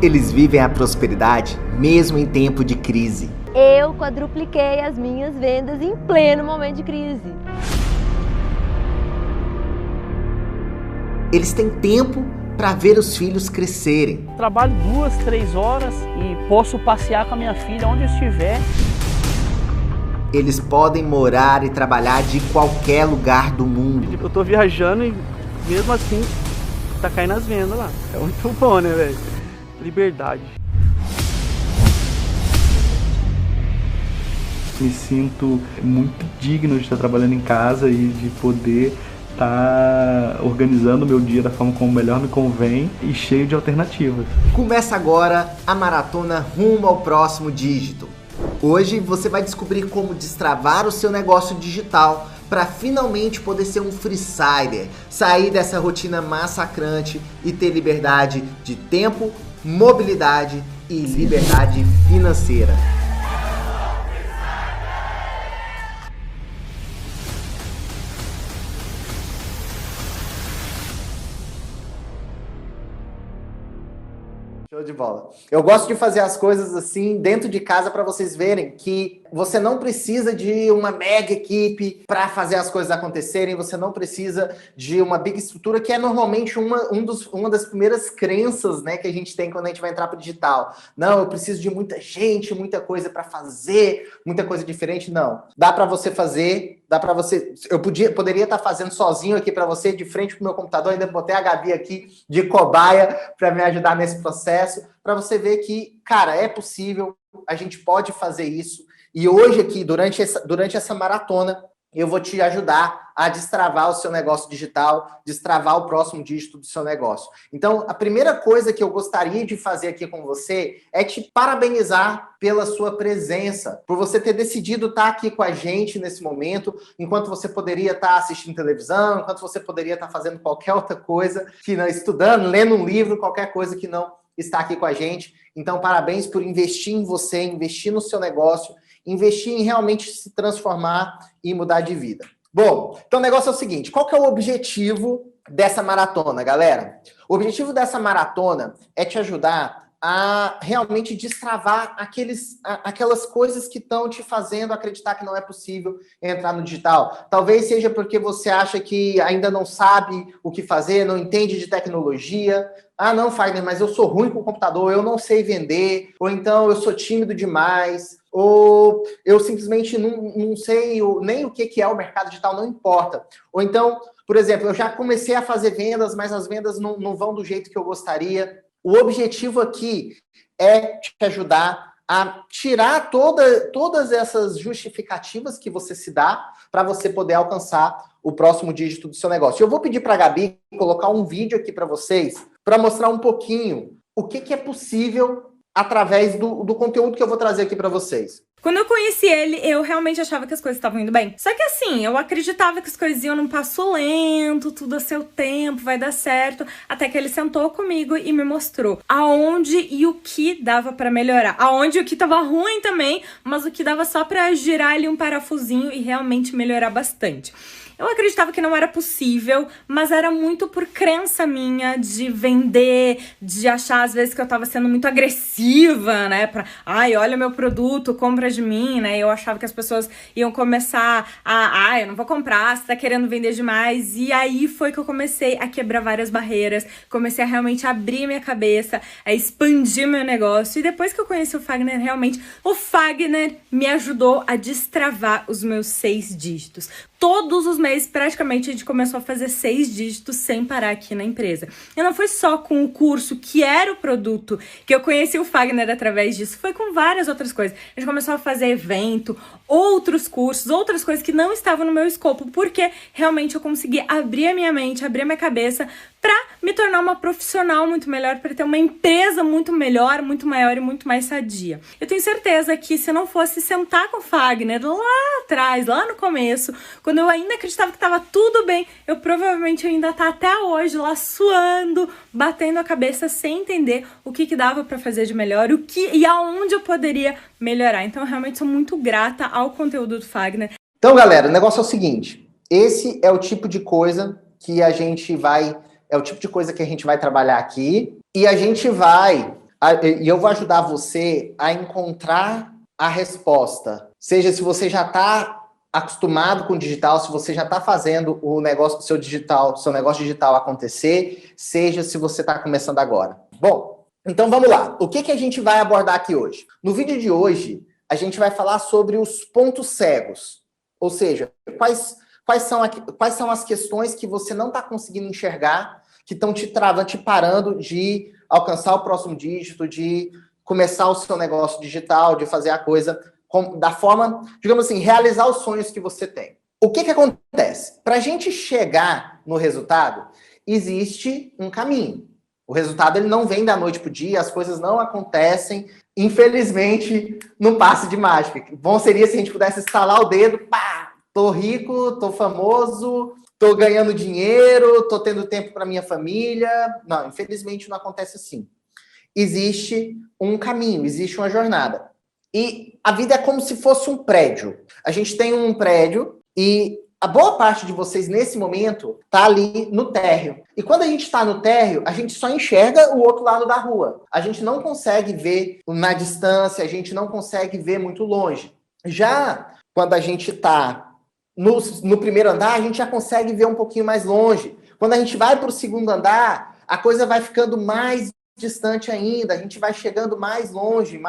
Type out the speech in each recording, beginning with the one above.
Eles vivem a prosperidade mesmo em tempo de crise. Eu quadrupliquei as minhas vendas em pleno momento de crise. Eles têm tempo para ver os filhos crescerem. Trabalho 2, 3 horas e posso passear com a minha filha onde eu estiver. Eles podem morar e trabalhar de qualquer lugar do mundo. Eu tô viajando e mesmo assim tá caindo as vendas lá. É muito bom, né, velho? Liberdade. Me sinto muito digno de estar trabalhando em casa e de poder estar organizando o meu dia da forma como melhor me convém e cheio de alternativas. Começa agora a maratona rumo ao próximo dígito. Hoje você vai descobrir como destravar o seu negócio digital para finalmente poder ser um freesider, sair dessa rotina massacrante e ter liberdade de tempo, mobilidade e liberdade financeira. Show de bola. Eu gosto de fazer as coisas assim dentro de casa para vocês verem que você não precisa de uma mega equipe para fazer as coisas acontecerem, você não precisa de uma big estrutura, que é normalmente uma das primeiras crenças, né, que a gente tem quando a gente vai entrar para o digital. Não, eu preciso de muita gente, muita coisa para fazer, muita coisa diferente. Não. Dá para você fazer, dá para você... Eu poderia estar fazendo sozinho aqui para você, de frente para o meu computador, ainda botei a Gabi aqui de cobaia para me ajudar nesse processo, para você ver que, cara, é possível, a gente pode fazer isso. E hoje aqui, durante essa maratona, eu vou te ajudar a destravar o seu negócio digital, destravar o próximo dígito do seu negócio. Então, a primeira coisa que eu gostaria de fazer aqui com você é te parabenizar pela sua presença, por você ter decidido estar aqui com a gente nesse momento, enquanto você poderia estar assistindo televisão, enquanto você poderia estar fazendo qualquer outra coisa, que não, estudando, lendo um livro, qualquer coisa que não está aqui com a gente. Então, parabéns por investir em você, investir no seu negócio, investir em realmente se transformar e mudar de vida. Bom, então o negócio é o seguinte, qual que é o objetivo dessa maratona, galera? O objetivo dessa maratona é te ajudar a realmente destravar aquelas coisas que estão te fazendo acreditar que não é possível entrar no digital. Talvez seja porque você acha que ainda não sabe o que fazer, não entende de tecnologia. Ah, não, Fagner, mas eu sou ruim com o computador, eu não sei vender, ou então eu sou tímido demais, ou eu simplesmente não sei nem o que é o mercado digital, não importa. Ou então, por exemplo, eu já comecei a fazer vendas, mas as vendas não vão do jeito que eu gostaria. O objetivo aqui é te ajudar a tirar todas essas justificativas que você se dá para você poder alcançar o próximo dígito do seu negócio. Eu vou pedir para a Gabi colocar um vídeo aqui para vocês, para mostrar um pouquinho o que é possível através do conteúdo que eu vou trazer aqui para vocês. Quando eu conheci ele, eu realmente achava que as coisas estavam indo bem. Só que assim, eu acreditava que as coisas iam num passo lento, tudo a seu tempo, vai dar certo. Até que ele sentou comigo e me mostrou aonde e o que dava pra melhorar. Aonde o que tava ruim também, mas o que dava só pra girar ali um parafusinho e realmente melhorar bastante. Eu acreditava que não era possível, mas era muito por crença minha de vender, de achar às vezes que eu tava sendo muito agressiva, né? Ai, olha meu produto, compra de mim, né? Eu achava que as pessoas iam começar eu não vou comprar, você tá querendo vender demais. E aí foi que eu comecei a quebrar várias barreiras, comecei a realmente abrir minha cabeça, a expandir meu negócio. E depois que eu conheci o Fagner, realmente, o Fagner me ajudou a destravar os meus 6 dígitos. Todos os meses, praticamente, a gente começou a fazer 6 dígitos sem parar aqui na empresa. E não foi só com o curso, que era o produto, que eu conheci o Fagner através disso. Foi com várias outras coisas. A gente começou a fazer evento, outros cursos, outras coisas que não estavam no meu escopo, porque realmente eu consegui abrir a minha mente, abrir a minha cabeça para me tornar uma profissional muito melhor, para ter uma empresa muito melhor, muito maior e muito mais sadia. Eu tenho certeza que se eu não fosse sentar com o Fagner lá atrás, lá no começo, quando eu ainda acreditava que estava tudo bem, eu provavelmente ainda tá até hoje lá suando, batendo a cabeça sem entender o que dava para fazer de melhor, e aonde eu poderia melhorar. Então eu realmente sou muito grata ao conteúdo do Fagner. Então, galera, o negócio é o seguinte, esse é o tipo de coisa que a gente vai trabalhar aqui, e a gente vai E eu vou ajudar você a encontrar a resposta. Seja se você já está acostumado com o digital, se você já está fazendo o negócio do seu negócio digital acontecer, seja se você está começando agora. Bom, então vamos lá. O que a gente vai abordar aqui hoje? No vídeo de hoje, a gente vai falar sobre os pontos cegos. Ou seja, quais são as questões que você não está conseguindo enxergar, que estão te travando, te parando de alcançar o próximo dígito, de começar o seu negócio digital, de fazer a coisa da forma, digamos assim, realizar os sonhos que você tem. O que acontece? Para a gente chegar no resultado, existe um caminho. O resultado ele não vem da noite para o dia, as coisas não acontecem, infelizmente, num passe de mágica. Bom seria se a gente pudesse estalar o dedo, pá, tô rico, tô famoso, tô ganhando dinheiro, tô tendo tempo para minha família. Não, infelizmente não acontece assim. Existe um caminho, existe uma jornada. E a vida é como se fosse um prédio. A gente tem um prédio e a boa parte de vocês, nesse momento, está ali no térreo. E quando a gente está no térreo, a gente só enxerga o outro lado da rua. A gente não consegue ver na distância, a gente não consegue ver muito longe. Já quando a gente está no primeiro andar, a gente já consegue ver um pouquinho mais longe. Quando a gente vai para o segundo andar, a coisa vai ficando mais distante ainda, a gente vai chegando mais longe,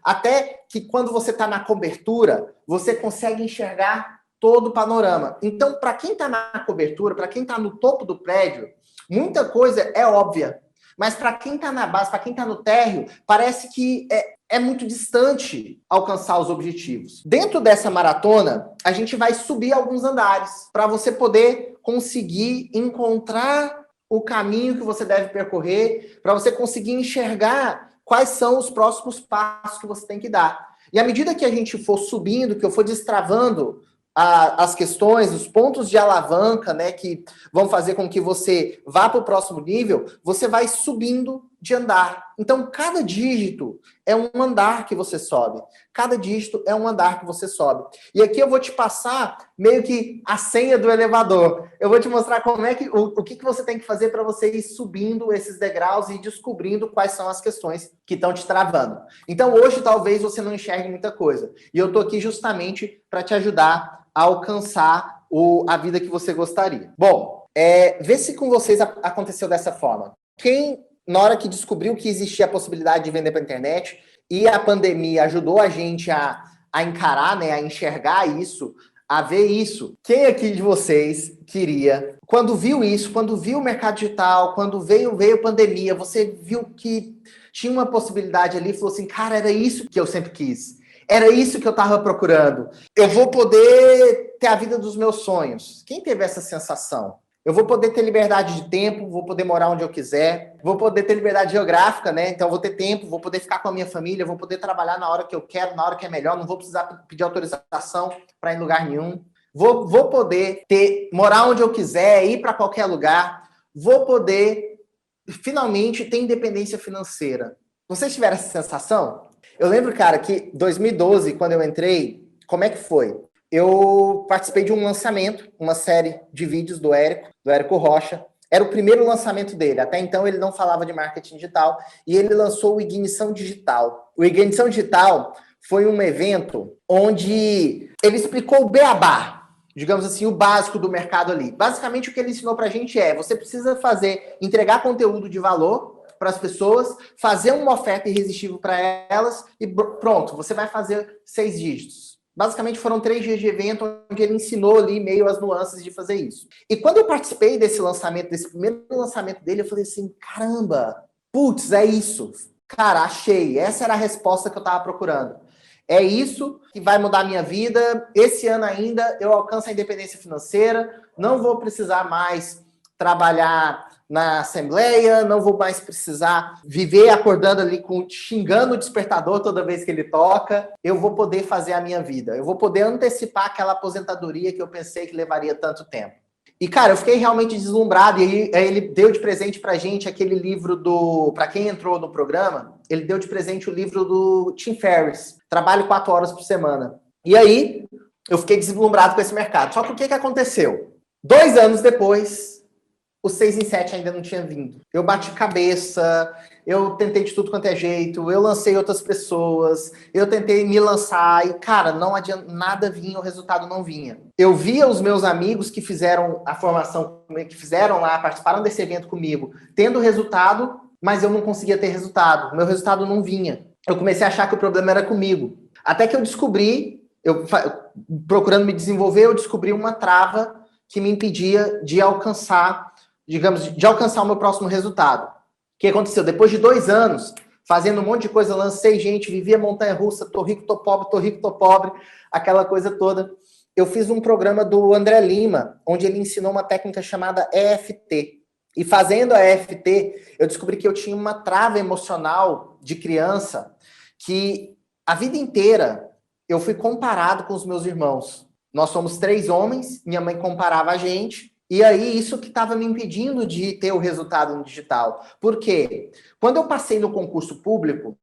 até que quando você está na cobertura, você consegue enxergar todo o panorama. Então, para quem está na cobertura, para quem está no topo do prédio, muita coisa é óbvia, mas para quem está na base, para quem está no térreo, parece que é muito distante alcançar os objetivos. Dentro dessa maratona, a gente vai subir alguns andares para você poder conseguir encontrar o caminho que você deve percorrer, para você conseguir enxergar quais são os próximos passos que você tem que dar. E à medida que a gente for subindo, que eu for destravando as questões, os pontos de alavanca, né, que vão fazer com que você vá para o próximo nível, você vai subindo de andar. Então, cada dígito é um andar que você sobe. Cada dígito é um andar que você sobe. E aqui eu vou te passar meio que a senha do elevador. Eu vou te mostrar como é que o que você tem que fazer para você ir subindo esses degraus e descobrindo quais são as questões que estão te travando. Então, hoje, talvez você não enxergue muita coisa. E eu estou aqui justamente para te ajudar a alcançar a vida que você gostaria. Bom, vê se com vocês aconteceu dessa forma. Quem, na hora que descobriu que existia a possibilidade de vender para a internet e a pandemia ajudou a gente a encarar, né, a enxergar isso, a ver isso, quem aqui de vocês queria, quando viu isso, quando viu o mercado digital, quando veio a pandemia, você viu que tinha uma possibilidade ali e falou assim, cara, era isso que eu sempre quis. Era isso que eu estava procurando. Eu vou poder ter a vida dos meus sonhos. Quem teve essa sensação? Eu vou poder ter liberdade de tempo, vou poder morar onde eu quiser, vou poder ter liberdade geográfica, né? Então, eu vou ter tempo, vou poder ficar com a minha família, vou poder trabalhar na hora que eu quero, na hora que é melhor, não vou precisar pedir autorização para ir em lugar nenhum. Vou poder morar onde eu quiser, ir para qualquer lugar. Vou poder, finalmente, ter independência financeira. Vocês tiveram essa sensação? Eu lembro, cara, que 2012, quando eu entrei, como é que foi? Eu participei de um lançamento, uma série de vídeos do Érico Rocha. Era o primeiro lançamento dele. Até então, ele não falava de marketing digital. E ele lançou o Ignição Digital. O Ignição Digital foi um evento onde ele explicou o beabá, digamos assim, o básico do mercado ali. Basicamente, o que ele ensinou pra gente você precisa entregar conteúdo de valor para as pessoas, fazer uma oferta irresistível para elas e pronto, você vai fazer 6 dígitos. Basicamente foram 3 dias de evento onde ele ensinou ali meio as nuances de fazer isso. E quando eu participei desse lançamento, desse primeiro lançamento dele, eu falei assim, caramba, putz, é isso. Cara, achei. Essa era a resposta que eu estava procurando. É isso que vai mudar a minha vida. Esse ano ainda eu alcanço a independência financeira, não vou precisar mais trabalhar na assembleia, não vou mais precisar viver acordando ali xingando o despertador toda vez que ele toca. Eu vou poder fazer a minha vida. Eu vou poder antecipar aquela aposentadoria que eu pensei que levaria tanto tempo. E, cara, eu fiquei realmente deslumbrado. E aí ele deu de presente pra gente aquele livro pra quem entrou no programa, ele deu de presente o livro do Tim Ferriss, Trabalho 4 horas por semana. E aí, eu fiquei deslumbrado com esse mercado. Só que o que aconteceu? 2 anos depois, o 6 em 7 ainda não tinha vindo. Eu bati cabeça, eu tentei de tudo quanto é jeito, eu lancei outras pessoas, eu tentei me lançar e, cara, não adianta, nada vinha, o resultado não vinha. Eu via os meus amigos que fizeram a formação, que fizeram lá, participaram desse evento comigo, tendo resultado, mas eu não conseguia ter resultado. O meu resultado não vinha. Eu comecei a achar que o problema era comigo. Até que eu descobri, procurando me desenvolver, eu descobri uma trava que me impedia de alcançar, digamos, de alcançar o meu próximo resultado. O que aconteceu? Depois de 2 anos, fazendo um monte de coisa, lancei gente, vivia montanha-russa, tô rico, tô pobre, aquela coisa toda. Eu fiz um programa do André Lima, onde ele ensinou uma técnica chamada EFT. E fazendo a EFT, eu descobri que eu tinha uma trava emocional de criança que a vida inteira eu fui comparado com os meus irmãos. Nós somos 3 homens, minha mãe comparava a gente, e aí isso que estava me impedindo de ter o resultado no digital. Por quê? Quando eu passei no concurso público,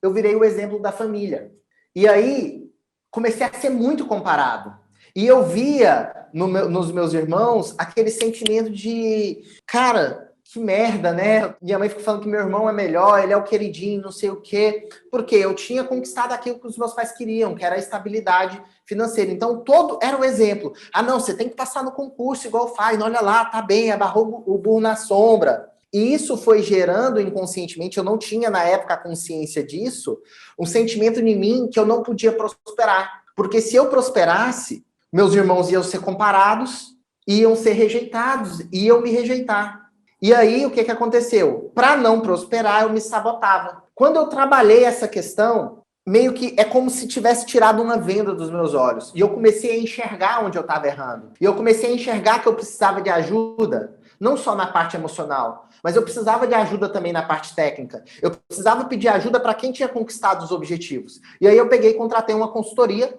eu virei o exemplo da família. E aí comecei a ser muito comparado. E eu via nos meus irmãos aquele sentimento de, cara, que merda, né? Minha mãe fica falando que meu irmão é melhor, ele é o queridinho, não sei o quê. Porque eu tinha conquistado aquilo que os meus pais queriam, que era a estabilidade financeira. Então, todo era o exemplo. Ah, não, você tem que passar no concurso igual faz, olha lá, tá bem, abarrou o burro na sombra. E isso foi gerando inconscientemente, eu não tinha na época a consciência disso, um sentimento em mim que eu não podia prosperar. Porque se eu prosperasse, meus irmãos iam ser comparados, iam ser rejeitados, iam me rejeitar. E aí, o que aconteceu? Para não prosperar, eu me sabotava. Quando eu trabalhei essa questão, meio que é como se tivesse tirado uma venda dos meus olhos. E eu comecei a enxergar onde eu estava errando. E eu comecei a enxergar que eu precisava de ajuda, não só na parte emocional, mas eu precisava de ajuda também na parte técnica. Eu precisava pedir ajuda para quem tinha conquistado os objetivos. E aí eu peguei e contratei uma consultoria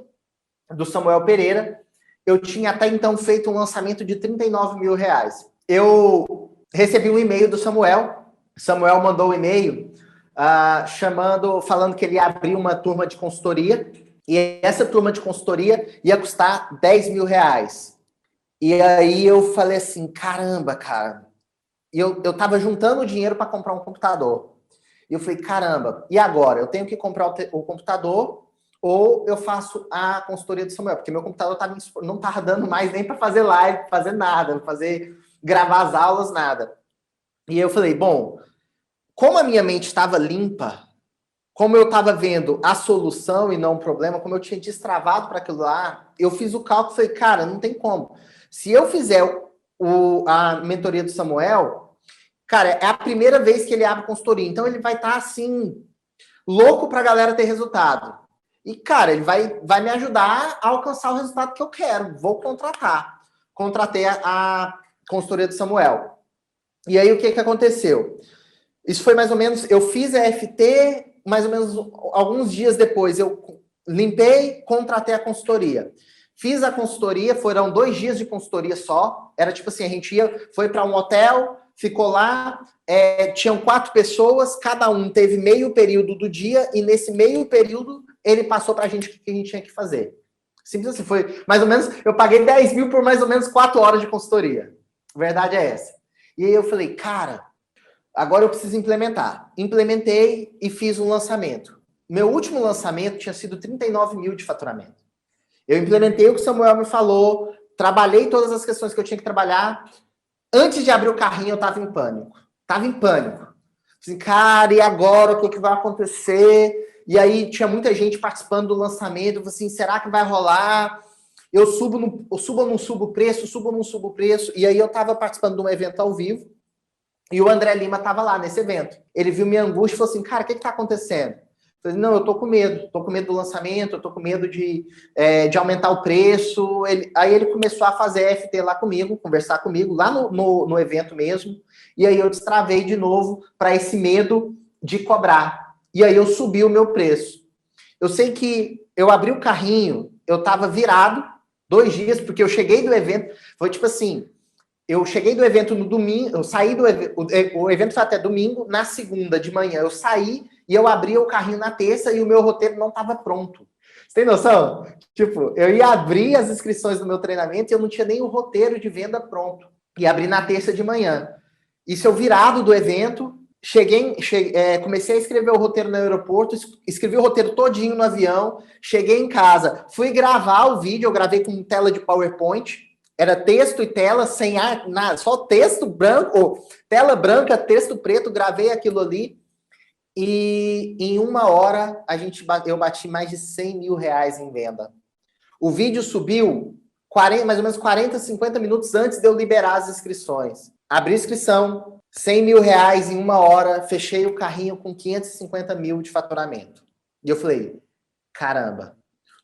do Samuel Pereira. Eu tinha até então feito um lançamento de R$39 mil. Eu recebi um e-mail do Samuel. Samuel mandou um e-mail falando que ele ia abrir uma turma de consultoria. E essa turma de consultoria ia custar R$10 mil. E aí eu falei assim, caramba, cara. E eu tava juntando dinheiro para comprar um computador. E eu falei, caramba, e agora? Eu tenho que comprar o computador ou eu faço a consultoria do Samuel? Porque meu computador não estava dando mais nem para fazer live, fazer nada, gravar as aulas, nada. E eu falei, bom, como a minha mente estava limpa, como eu estava vendo a solução e não o problema, como eu tinha destravado para aquilo lá, eu fiz o cálculo e falei, cara, não tem como. Se eu fizer a mentoria do Samuel, cara, é a primeira vez que ele abre consultoria, então ele vai estar assim, louco para a galera ter resultado. E, cara, ele vai me ajudar a alcançar o resultado que eu quero. Vou contratar. Contratei a consultoria do Samuel. E aí, o que aconteceu? Isso foi mais ou menos... Eu fiz a FT, mais ou menos alguns dias depois. Eu limpei, contratei a consultoria. Fiz a consultoria, foram 2 dias de consultoria só. Era tipo assim, a gente foi para um hotel, ficou lá, tinham 4 pessoas, cada um teve meio período do dia, e nesse meio período... ele passou pra gente o que a gente tinha que fazer. Simples assim, foi mais ou menos, eu paguei 10 mil por mais ou menos 4 horas de consultoria. A verdade é essa. E aí eu falei, cara, agora eu preciso implementar. Implementei e fiz um lançamento. Meu último lançamento tinha sido 39 mil de faturamento. Eu implementei o que o Samuel me falou, trabalhei todas as questões que eu tinha que trabalhar. Antes de abrir o carrinho, eu tava em pânico. Assim, cara, e agora? O que vai acontecer? E aí tinha muita gente participando do lançamento, assim, será que vai rolar? Eu subo ou não subo o preço? E aí eu estava participando de um evento ao vivo, e o André Lima estava lá nesse evento. Ele viu minha angústia e falou assim, cara, o que está acontecendo? Eu falei, não, eu tô com medo do lançamento, eu tô com medo de aumentar o preço. Aí ele começou a fazer FT lá comigo, conversar comigo, lá no evento mesmo, e aí eu destravei de novo para esse medo de cobrar. E aí eu subi o meu preço. Eu sei que eu abri o carrinho, eu estava virado 2 dias, porque eu cheguei do evento, foi tipo assim, eu cheguei do evento no domingo, eu saí do evento, o evento foi até domingo, na segunda de manhã eu saí e eu abri o carrinho na terça e o meu roteiro não estava pronto. Você tem noção? Tipo, eu ia abrir as inscrições do meu treinamento e eu não tinha nem o roteiro de venda pronto. e abri na terça de manhã. Isso eu virado do evento, comecei a escrever o roteiro no aeroporto, escrevi o roteiro todinho no avião, cheguei em casa, fui gravar o vídeo, eu gravei com tela de PowerPoint, era texto e tela, sem nada, só texto branco, tela branca, texto preto, gravei aquilo ali, e em 1 hora eu bati mais de 100 mil reais em venda. O vídeo subiu mais ou menos 40, 50 minutos antes de eu liberar as inscrições. Abri inscrição, 100 mil reais em 1 hora, fechei o carrinho com 550 mil de faturamento. E eu falei, caramba,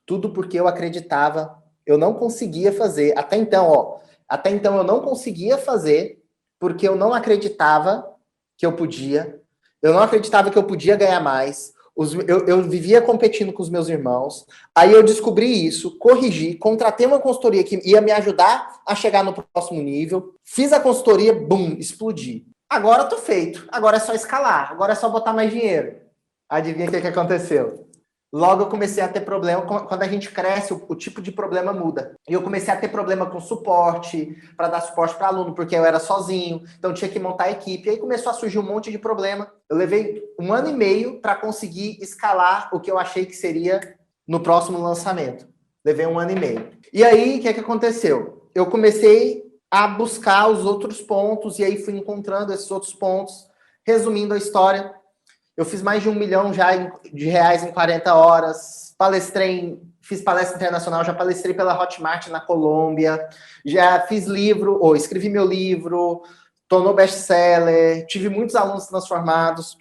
tudo porque eu acreditava, eu não conseguia fazer. Até então eu não conseguia fazer porque eu não acreditava que eu podia. Eu não acreditava que eu podia ganhar mais. Eu vivia competindo com os meus irmãos. Aí eu descobri isso, corrigi, contratei uma consultoria que ia me ajudar a chegar no próximo nível. Fiz a consultoria, bum, explodi. Agora eu tô feito. Agora é só escalar. Agora é só botar mais dinheiro. Adivinha o que aconteceu? Logo eu comecei a ter problema. Quando a gente cresce, o tipo de problema muda. E eu comecei a ter problema com suporte, para dar suporte para aluno, porque eu era sozinho, então tinha que montar a equipe. E aí começou a surgir um monte de problema. Eu levei 1 ano e meio para conseguir escalar o que eu achei que seria no próximo lançamento. Levei 1 ano e meio. E aí, o que aconteceu? Eu comecei a buscar os outros pontos, e aí fui encontrando esses outros pontos. Resumindo a história, eu fiz mais de 1 milhão de reais em 40 horas, fiz palestra internacional, já palestrei pela Hotmart na Colômbia, já fiz escrevi meu livro, tornou best-seller, tive muitos alunos transformados.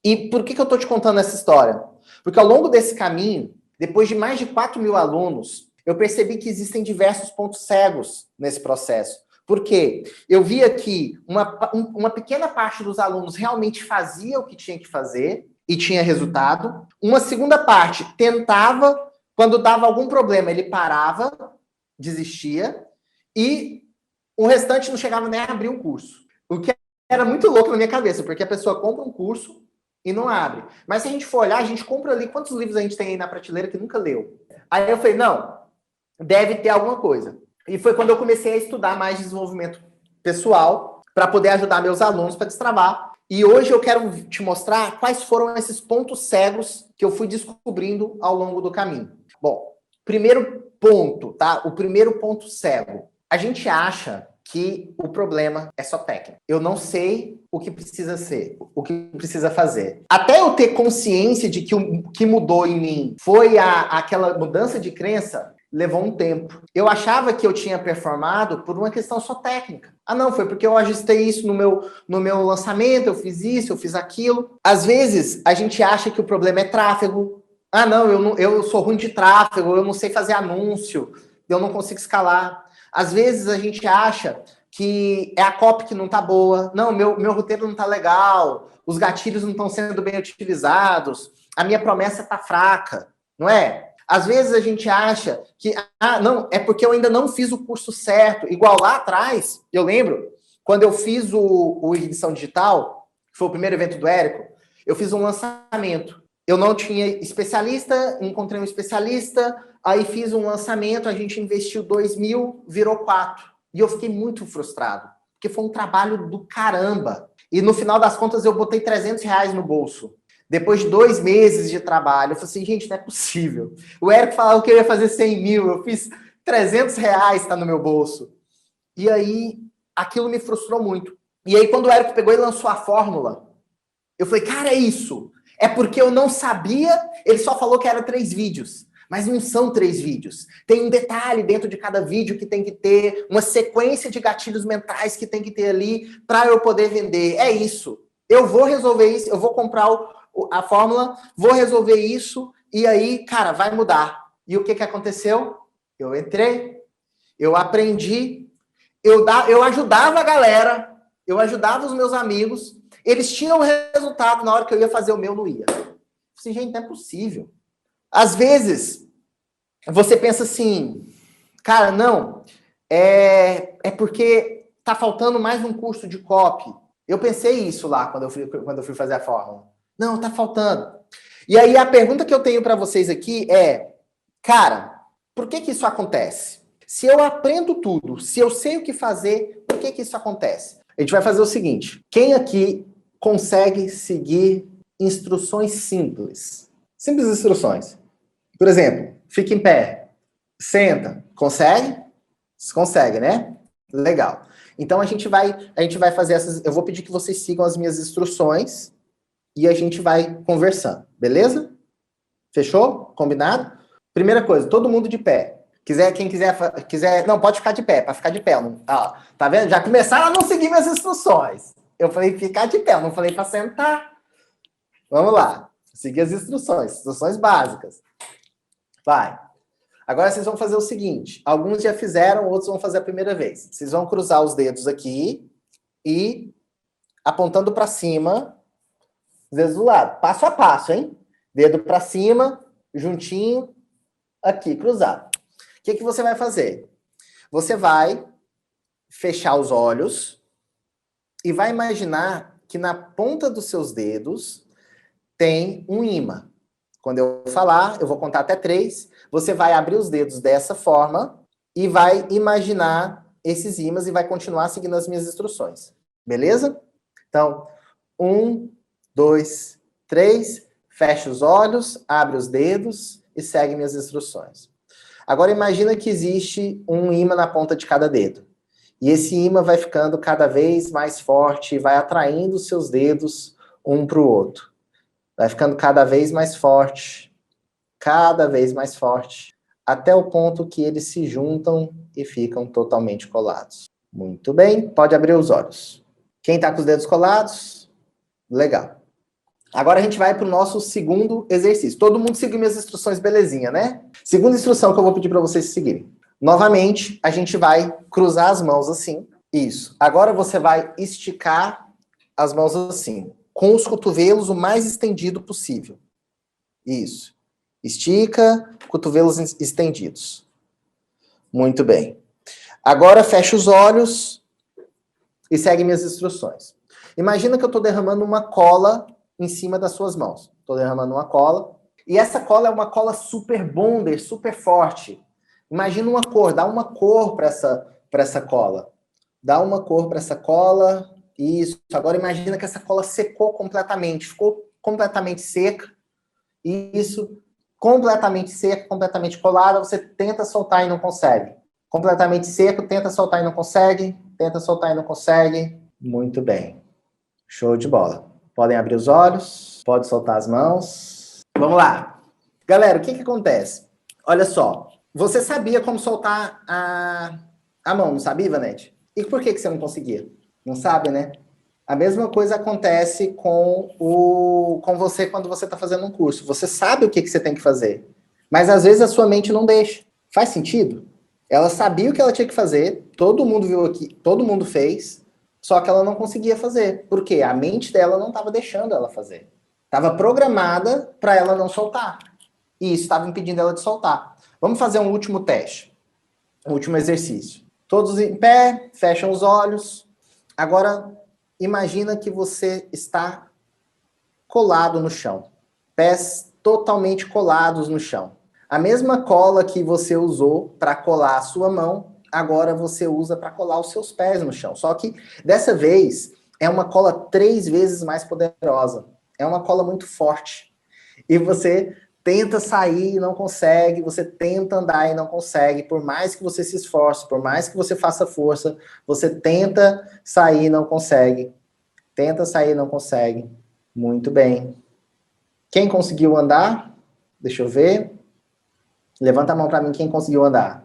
E por que eu estou te contando essa história? Porque ao longo desse caminho, depois de mais de 4 mil alunos, eu percebi que existem diversos pontos cegos nesse processo. Por quê? Eu via que uma pequena parte dos alunos realmente fazia o que tinha que fazer e tinha resultado. Uma segunda parte tentava, quando dava algum problema, ele parava, desistia, e o restante não chegava nem a abrir um curso. O que era muito louco na minha cabeça, porque a pessoa compra um curso e não abre. Mas se a gente for olhar, a gente compra ali, quantos livros a gente tem aí na prateleira que nunca leu? Aí eu falei, não, deve ter alguma coisa. E foi quando eu comecei a estudar mais desenvolvimento pessoal para poder ajudar meus alunos para destravar. E hoje eu quero te mostrar quais foram esses pontos cegos que eu fui descobrindo ao longo do caminho. Bom, primeiro ponto, tá? O primeiro ponto cego. A gente acha que o problema é só técnico. Eu não sei o que precisa ser, o que precisa fazer. Até eu ter consciência de que o que mudou em mim foi aquela mudança de crença, levou um tempo. Eu achava que eu tinha performado por uma questão só técnica. Ah, não, foi porque eu ajustei isso no meu lançamento, eu fiz isso, eu fiz aquilo. Às vezes, a gente acha que o problema é tráfego. Ah, não, eu sou ruim de tráfego, eu não sei fazer anúncio, eu não consigo escalar. Às vezes, a gente acha que é a copy que não tá boa. Não, meu roteiro não tá legal, os gatilhos não estão sendo bem utilizados, a minha promessa tá fraca, não é? Às vezes a gente acha que, não, é porque eu ainda não fiz o curso certo. Igual lá atrás, eu lembro, quando eu fiz o Ignição Digital, que foi o primeiro evento do Érico, eu fiz um lançamento. Eu não tinha especialista, encontrei um especialista, aí fiz um lançamento, a gente investiu 2 mil, virou 4. E eu fiquei muito frustrado, porque foi um trabalho do caramba. E no final das contas eu botei 300 reais no bolso. Depois de 2 meses de trabalho, eu falei assim, gente, não é possível. O Érico falava que eu ia fazer 100 mil, eu fiz 300 reais, tá no meu bolso. E aí, aquilo me frustrou muito. E aí, quando o Érico pegou e lançou a fórmula, eu falei, cara, é isso. É porque eu não sabia, ele só falou que era 3 vídeos. Mas não são 3 vídeos. Tem um detalhe dentro de cada vídeo que tem que ter, uma sequência de gatilhos mentais que tem que ter ali para eu poder vender. É isso. Eu vou resolver isso, eu vou comprar a fórmula, vou resolver isso, e aí, cara, vai mudar. E o que aconteceu? Eu entrei, eu aprendi, eu ajudava a galera, eu ajudava os meus amigos, eles tinham resultado, na hora que eu ia fazer o meu, não ia. Assim, gente, não é possível. Às vezes, você pensa assim, cara, não, é porque tá faltando mais um curso de copy. Eu pensei isso lá, quando eu fui fazer a fórmula. Não, tá faltando. E aí a pergunta que eu tenho para vocês aqui é, cara, por que isso acontece? Se eu aprendo tudo, se eu sei o que fazer, por que que isso acontece? A gente vai fazer o seguinte. Quem aqui consegue seguir instruções simples? Simples instruções. Por exemplo, fica em pé. Senta. Consegue? Consegue, né? Legal. Então a gente vai fazer essas. Eu vou pedir que vocês sigam as minhas instruções e a gente vai conversando, beleza? Fechou? Combinado? Primeira coisa, todo mundo de pé. Quem quiser, não, pode ficar de pé, para ficar de pé. Não, ó, tá vendo? Já começaram a não seguir minhas instruções. Eu falei ficar de pé, eu não falei para sentar. Vamos lá. Seguir as instruções básicas. Vai. Agora vocês vão fazer o seguinte. Alguns já fizeram, outros vão fazer a primeira vez. Vocês vão cruzar os dedos aqui e apontando para cima, os dedos do lado. Passo a passo, hein? Dedo para cima, juntinho, aqui, cruzado. O que você vai fazer? Você vai fechar os olhos e vai imaginar que na ponta dos seus dedos tem um ímã. Quando eu falar, eu vou contar até 3. Você vai abrir os dedos dessa forma e vai imaginar esses ímãs e vai continuar seguindo as minhas instruções. Beleza? Então, 1, 2, 3. Fecha os olhos, abre os dedos e segue minhas instruções. Agora imagina que existe um ímã na ponta de cada dedo. E esse ímã vai ficando cada vez mais forte e vai atraindo os seus dedos um para o outro. Vai ficando cada vez mais forte, até o ponto que eles se juntam e ficam totalmente colados. Muito bem, pode abrir os olhos. Quem está com os dedos colados? Legal. Agora a gente vai para o nosso segundo exercício. Todo mundo seguiu minhas instruções, belezinha, né? Segunda instrução que eu vou pedir para vocês seguirem. Novamente, a gente vai cruzar as mãos assim. Isso. Agora você vai esticar as mãos assim, com os cotovelos o mais estendido possível. Isso. Estica, cotovelos estendidos. Muito bem. Agora fecha os olhos e segue minhas instruções. Imagina que eu estou derramando uma cola em cima das suas mãos. Estou derramando uma cola. E essa cola é uma cola super bonder, super forte. Imagina uma cor, dá uma cor para essa cola. Dá uma cor para essa cola. Isso. Agora imagina que essa cola secou completamente. Ficou completamente seca. Isso. Completamente seca, completamente colada. Você tenta soltar e não consegue. Completamente seco, tenta soltar e não consegue. Tenta soltar e não consegue. Muito bem. Show de bola. Podem abrir os olhos, pode soltar as mãos. Vamos lá. Galera, o que acontece? Olha só, você sabia como soltar a mão, não sabia, Ivanete? E por que você não conseguia? Não sabe, né? A mesma coisa acontece com você quando você está fazendo um curso. Você sabe o que você tem que fazer, mas às vezes a sua mente não deixa. Faz sentido? Ela sabia o que ela tinha que fazer, todo mundo viu aqui, todo mundo fez, só que ela não conseguia fazer. Por quê? A mente dela não estava deixando ela fazer. Estava programada para ela não soltar. E isso estava impedindo ela de soltar. Vamos fazer um último teste. Um último exercício. Todos em pé, fecham os olhos. Agora, imagina que você está colado no chão. Pés totalmente colados no chão. A mesma cola que você usou para colar a sua mão, agora você usa para colar os seus pés no chão. Só que, dessa vez, é uma cola 3 vezes mais poderosa. É uma cola muito forte. E você tenta sair e não consegue, você tenta andar e não consegue, por mais que você se esforce, por mais que você faça força, você tenta sair e não consegue. Tenta sair e não consegue. Muito bem. Quem conseguiu andar? Deixa eu ver. Levanta a mão para mim quem conseguiu andar.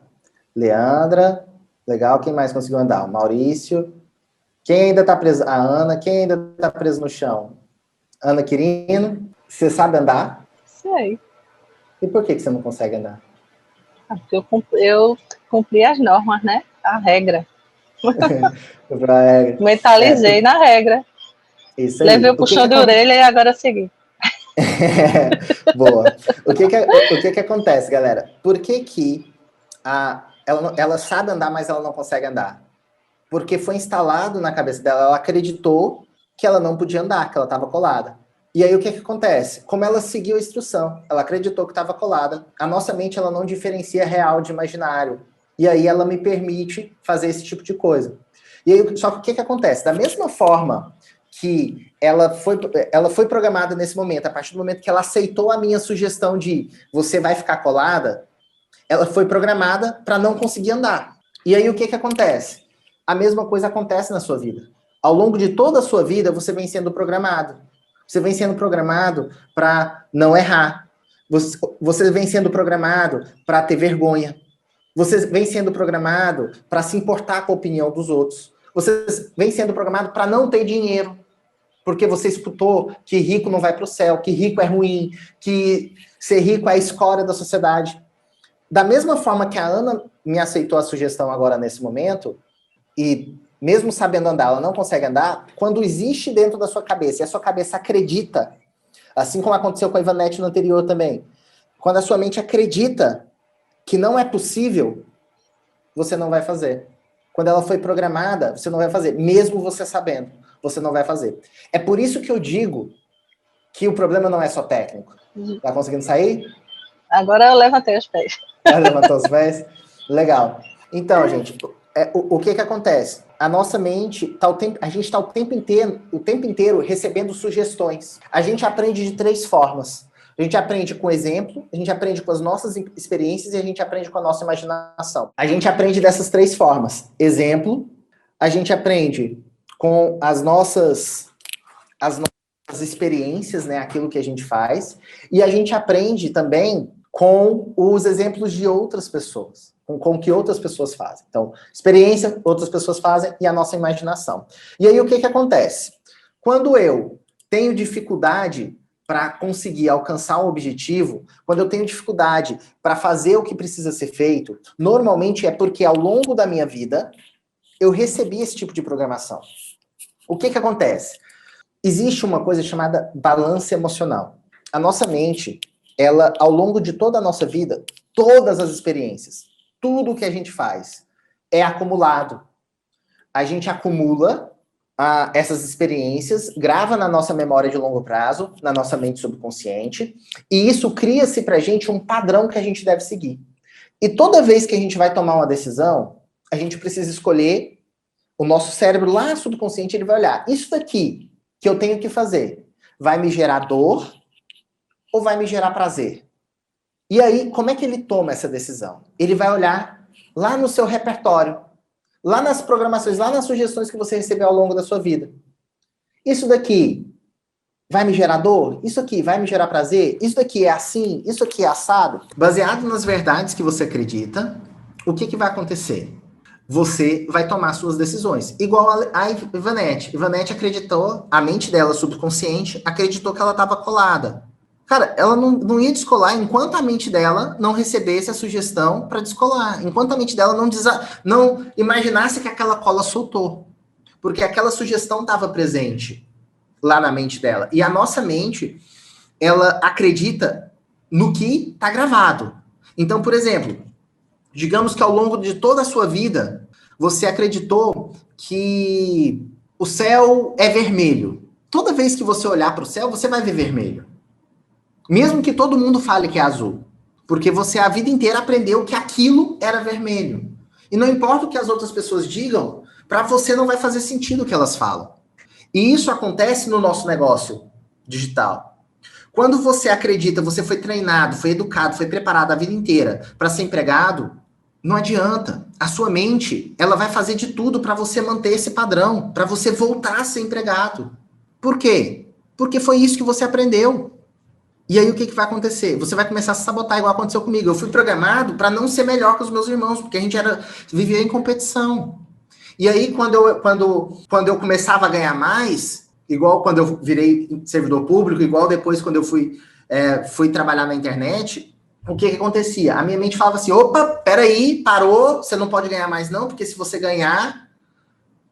Leandra, legal. Quem mais conseguiu andar? O Maurício. Quem ainda está preso? A Ana. Quem ainda está preso no chão? Ana Quirino. Você sabe andar? Sei. E por que você não consegue andar? Porque eu cumpri as normas, né? A regra. Mentalizei na regra. Isso aí. Levei o puxão de orelha e agora segui. Boa. O que acontece, galera? Por que ela sabe andar, mas ela não consegue andar? Porque foi instalado na cabeça dela, ela acreditou que ela não podia andar, que ela estava colada. E aí o que acontece? Como ela seguiu a instrução, ela acreditou que estava colada, a nossa mente ela não diferencia real de imaginário. E aí ela me permite fazer esse tipo de coisa. E aí, só que o que acontece? Da mesma forma que ela foi programada nesse momento, a partir do momento que ela aceitou a minha sugestão de você vai ficar colada, ela foi programada para não conseguir andar. E aí o que acontece? A mesma coisa acontece na sua vida. Ao longo de toda a sua vida, você vem sendo programado. Você vem sendo programado para não errar. Você vem sendo programado para ter vergonha. Você vem sendo programado para se importar com a opinião dos outros. Você vem sendo programado para não ter dinheiro. Porque você escutou que rico não vai para o céu, que rico é ruim, que ser rico é a escória da sociedade. Da mesma forma que a Ana me aceitou a sugestão agora nesse momento, e mesmo sabendo andar, ela não consegue andar, quando existe dentro da sua cabeça, e a sua cabeça acredita, assim como aconteceu com a Ivanete no anterior também, quando a sua mente acredita que não é possível, você não vai fazer. Quando ela foi programada, você não vai fazer, mesmo você sabendo, você não vai fazer. É por isso que eu digo que o problema não é só técnico. Tá conseguindo sair? Agora eu levantei os pés. Levantou os pés? Legal. Então, gente, o que acontece? A nossa mente, a gente está o tempo inteiro recebendo sugestões. A gente aprende de 3 formas. A gente aprende com exemplo, a gente aprende com as nossas experiências e a gente aprende com a nossa imaginação. A gente aprende dessas 3 formas. Exemplo, a gente aprende com as nossas experiências, né, aquilo que a gente faz, e a gente aprende também com os exemplos de outras pessoas, com o que outras pessoas fazem. Então, experiência, outras pessoas fazem, e a nossa imaginação. E aí, o que acontece? Quando eu tenho dificuldade para conseguir alcançar um objetivo, quando eu tenho dificuldade para fazer o que precisa ser feito, normalmente é porque ao longo da minha vida, eu recebi esse tipo de programação. O que acontece? Existe uma coisa chamada balança emocional. A nossa mente, ela, ao longo de toda a nossa vida, todas as experiências, tudo que a gente faz é acumulado. A gente acumula essas experiências, grava na nossa memória de longo prazo, na nossa mente subconsciente, e isso cria-se pra gente um padrão que a gente deve seguir. E toda vez que a gente vai tomar uma decisão, a gente precisa escolher, o nosso cérebro lá subconsciente, ele vai olhar, isso daqui que eu tenho que fazer, vai me gerar dor ou vai me gerar prazer? E aí, como é que ele toma essa decisão? Ele vai olhar lá no seu repertório, lá nas programações, lá nas sugestões que você recebeu ao longo da sua vida. Isso daqui vai me gerar dor? Isso aqui vai me gerar prazer? Isso daqui é assim? Isso aqui é assado? Baseado nas verdades que você acredita, o que vai acontecer? Você vai tomar suas decisões. Igual a Ivanete. Ivanete acreditou, a mente dela subconsciente acreditou que ela estava colada. Cara, ela não ia descolar enquanto a mente dela não recebesse a sugestão para descolar. Enquanto a mente dela não imaginasse que aquela cola soltou. Porque aquela sugestão estava presente lá na mente dela. E a nossa mente, ela acredita no que está gravado. Então, por exemplo, digamos que ao longo de toda a sua vida, você acreditou que o céu é vermelho. Toda vez que você olhar para o céu, você vai ver vermelho. Mesmo que todo mundo fale que é azul. Porque você a vida inteira aprendeu que aquilo era vermelho. E não importa o que as outras pessoas digam, para você não vai fazer sentido o que elas falam. E isso acontece no nosso negócio digital. Quando você acredita, você foi treinado, foi educado, foi preparado a vida inteira para ser empregado, não adianta. A sua mente, ela vai fazer de tudo para você manter esse padrão, para você voltar a ser empregado. Por quê? Porque foi isso que você aprendeu. E aí o que vai acontecer? Você vai começar a se sabotar, igual aconteceu comigo. Eu fui programado para não ser melhor que os meus irmãos, porque a gente vivia em competição. E aí quando eu começava a ganhar mais, igual quando eu virei servidor público, igual depois quando eu fui trabalhar na internet, o que acontecia? A minha mente falava assim, opa, peraí, parou, você não pode ganhar mais não, porque se você ganhar,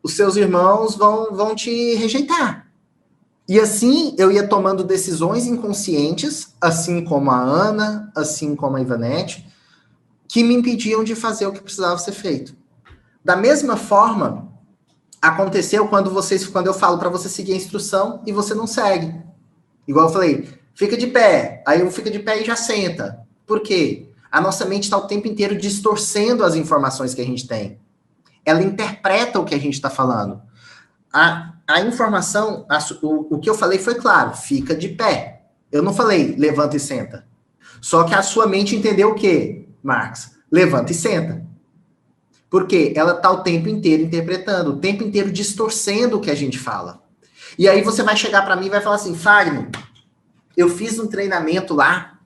os seus irmãos vão te rejeitar. E assim, eu ia tomando decisões inconscientes, assim como a Ana, assim como a Ivanete, que me impediam de fazer o que precisava ser feito. Da mesma forma, aconteceu quando eu falo para você seguir a instrução e você não segue. Igual eu falei, fica de pé. Aí eu fico de pé e já senta. Por quê? A nossa mente está o tempo inteiro distorcendo as informações que a gente tem. Ela interpreta o que a gente está falando. A informação, o que eu falei foi claro, fica de pé. Eu não falei levanta e senta. Só que a sua mente entendeu o quê, Marx? Levanta e senta. Porque ela está o tempo inteiro interpretando, o tempo inteiro distorcendo o que a gente fala. E aí você vai chegar para mim e vai falar assim, Fagner, eu fiz um treinamento lá,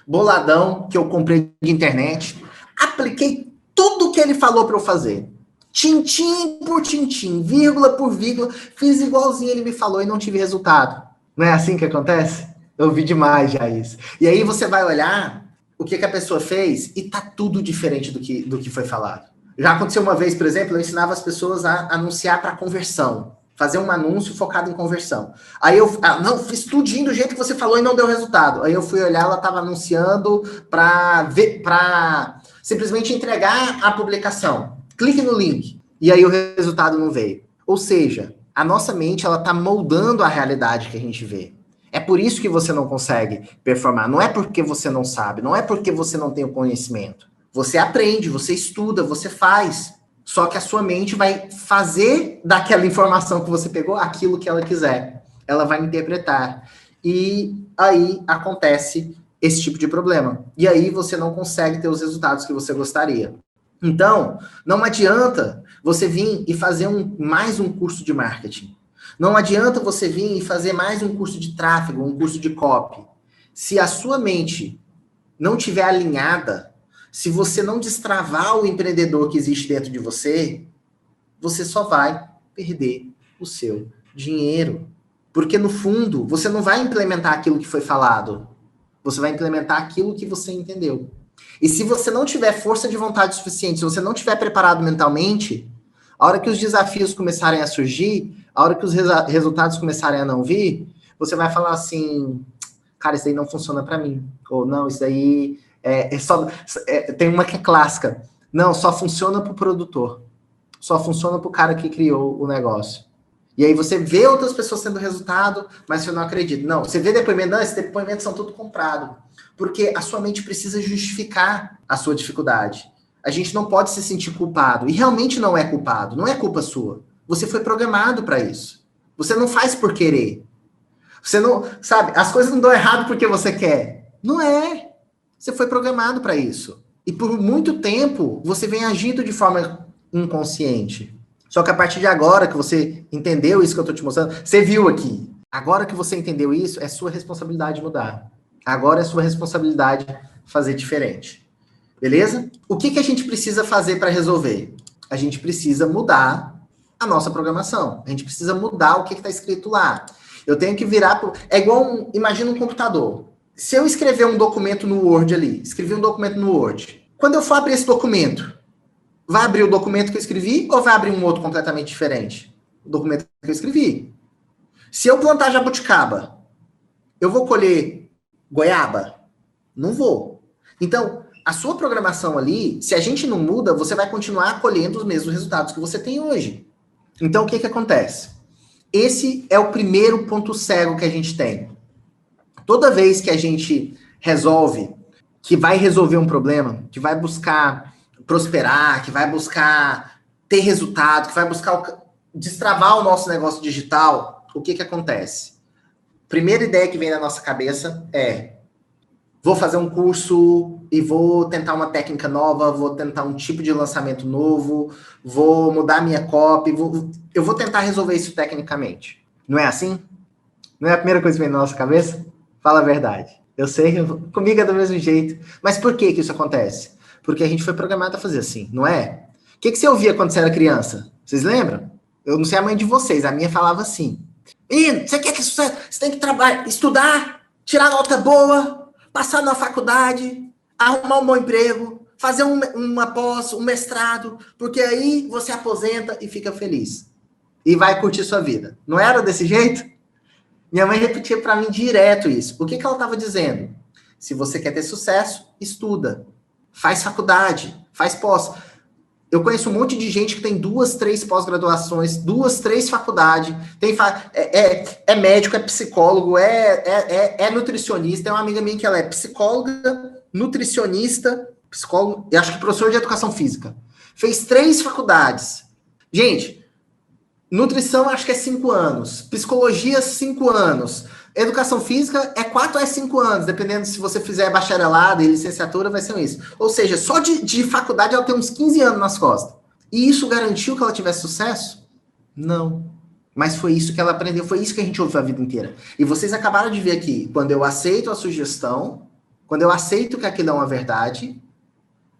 boladão, que eu comprei de internet, apliquei tudo que ele falou para eu fazer. Tintim por tintim, vírgula por vírgula, fiz igualzinho ele me falou e não tive resultado. Não é assim que acontece? Eu vi demais já isso. E aí você vai olhar o que a pessoa fez e tá tudo diferente do que foi falado. Já aconteceu uma vez, por exemplo, eu ensinava as pessoas a anunciar para conversão. Fazer um anúncio focado em conversão. Aí eu não, fiz tudinho do jeito que você falou e não deu resultado. Aí eu fui olhar, ela estava anunciando para simplesmente entregar a publicação. Clique no link. E aí o resultado não veio. Ou seja, a nossa mente ela está moldando a realidade que a gente vê. É por isso que você não consegue performar. Não é porque você não sabe, não é porque você não tem o conhecimento. Você aprende, você estuda, você faz. Só que a sua mente vai fazer daquela informação que você pegou aquilo que ela quiser. Ela vai interpretar. E aí acontece esse tipo de problema. E aí você não consegue ter os resultados que você gostaria. Então, não adianta você vir e fazer mais um curso de marketing. Não adianta você vir e fazer mais um curso de tráfego, um curso de copy. Se a sua mente não estiver alinhada, se você não destravar o empreendedor que existe dentro de você, você só vai perder o seu dinheiro. Porque, no fundo, você não vai implementar aquilo que foi falado. Você vai implementar aquilo que você entendeu. E se você não tiver força de vontade suficiente, se você não tiver preparado mentalmente, a hora que os desafios começarem a surgir, a hora que os resultados começarem a não vir, você vai falar assim, cara, isso aí não funciona para mim. Ou não, isso aí... tem uma que é clássica. Não, só funciona pro produtor. Só funciona pro cara que criou o negócio. E aí você vê outras pessoas tendo resultado, mas você não acredita. Não, você vê depoimento, não, esses depoimentos são tudo comprado. Porque a sua mente precisa justificar a sua dificuldade. A gente não pode se sentir culpado. E realmente não é culpado, não é culpa sua. Você foi programado para isso. Você não faz por querer. Você não, sabe, as coisas não dão errado porque você quer. Não é. Você foi programado para isso. E por muito tempo, você vem agindo de forma inconsciente. Só que a partir de agora que você entendeu isso que eu estou te mostrando, você viu aqui. Agora que você entendeu isso, é sua responsabilidade mudar. Agora é sua responsabilidade fazer diferente. Beleza? O que a gente precisa fazer para resolver? A gente precisa mudar a nossa programação. A gente precisa mudar o que está escrito lá. Eu tenho que virar... É igual, imagina um computador. Se eu escrever um documento no Word ali, escrevi um documento no Word, quando eu for abrir esse documento, vai abrir o documento que eu escrevi ou vai abrir um outro completamente diferente? O documento que eu escrevi. Se eu plantar jabuticaba, eu vou colher goiaba? Não vou. Então, a sua programação ali, se a gente não muda, você vai continuar colhendo os mesmos resultados que você tem hoje. Então, o que acontece? Esse é o primeiro ponto cego que a gente tem. Toda vez que a gente resolve, que vai resolver um problema, que vai buscar prosperar, que vai buscar ter resultado, que vai buscar destravar o nosso negócio digital, o que acontece? Primeira ideia que vem na nossa cabeça é: vou fazer um curso e vou tentar uma técnica nova, vou tentar um tipo de lançamento novo, vou mudar minha copy, eu vou tentar resolver isso tecnicamente. Não é assim? Não é a primeira coisa que vem na nossa cabeça? Fala a verdade. Eu sei, comigo é do mesmo jeito. Mas por que isso acontece? Porque a gente foi programado a fazer assim, não é? O que você ouvia quando você era criança? Vocês lembram? Eu não sei a mãe de vocês, a minha falava assim: menino, você quer que você tem que trabalhar, estudar, tirar nota boa, passar na faculdade, arrumar um bom emprego, fazer uma pós, um mestrado, porque aí você aposenta e fica feliz. E vai curtir sua vida. Não era desse jeito? Minha mãe repetia para mim direto isso. O que ela estava dizendo? Se você quer ter sucesso, estuda. Faz faculdade, faz pós. Eu conheço um monte de gente que tem 2, 3 pós-graduações, 2, 3 faculdades, é médico, é psicólogo, é nutricionista. Tem uma amiga minha que ela é psicóloga, nutricionista, psicólogo, e acho que professor de educação física. Fez 3 faculdades. Gente, nutrição acho que é 5 anos, psicologia 5 anos, educação física é 4 a 5 anos, dependendo se você fizer bacharelado e licenciatura, vai ser isso. Ou seja, só de faculdade ela tem uns 15 anos nas costas. E isso garantiu que ela tivesse sucesso? Não. Mas foi isso que ela aprendeu, foi isso que a gente ouviu a vida inteira. E vocês acabaram de ver aqui, quando eu aceito a sugestão, quando eu aceito que aquilo é uma verdade,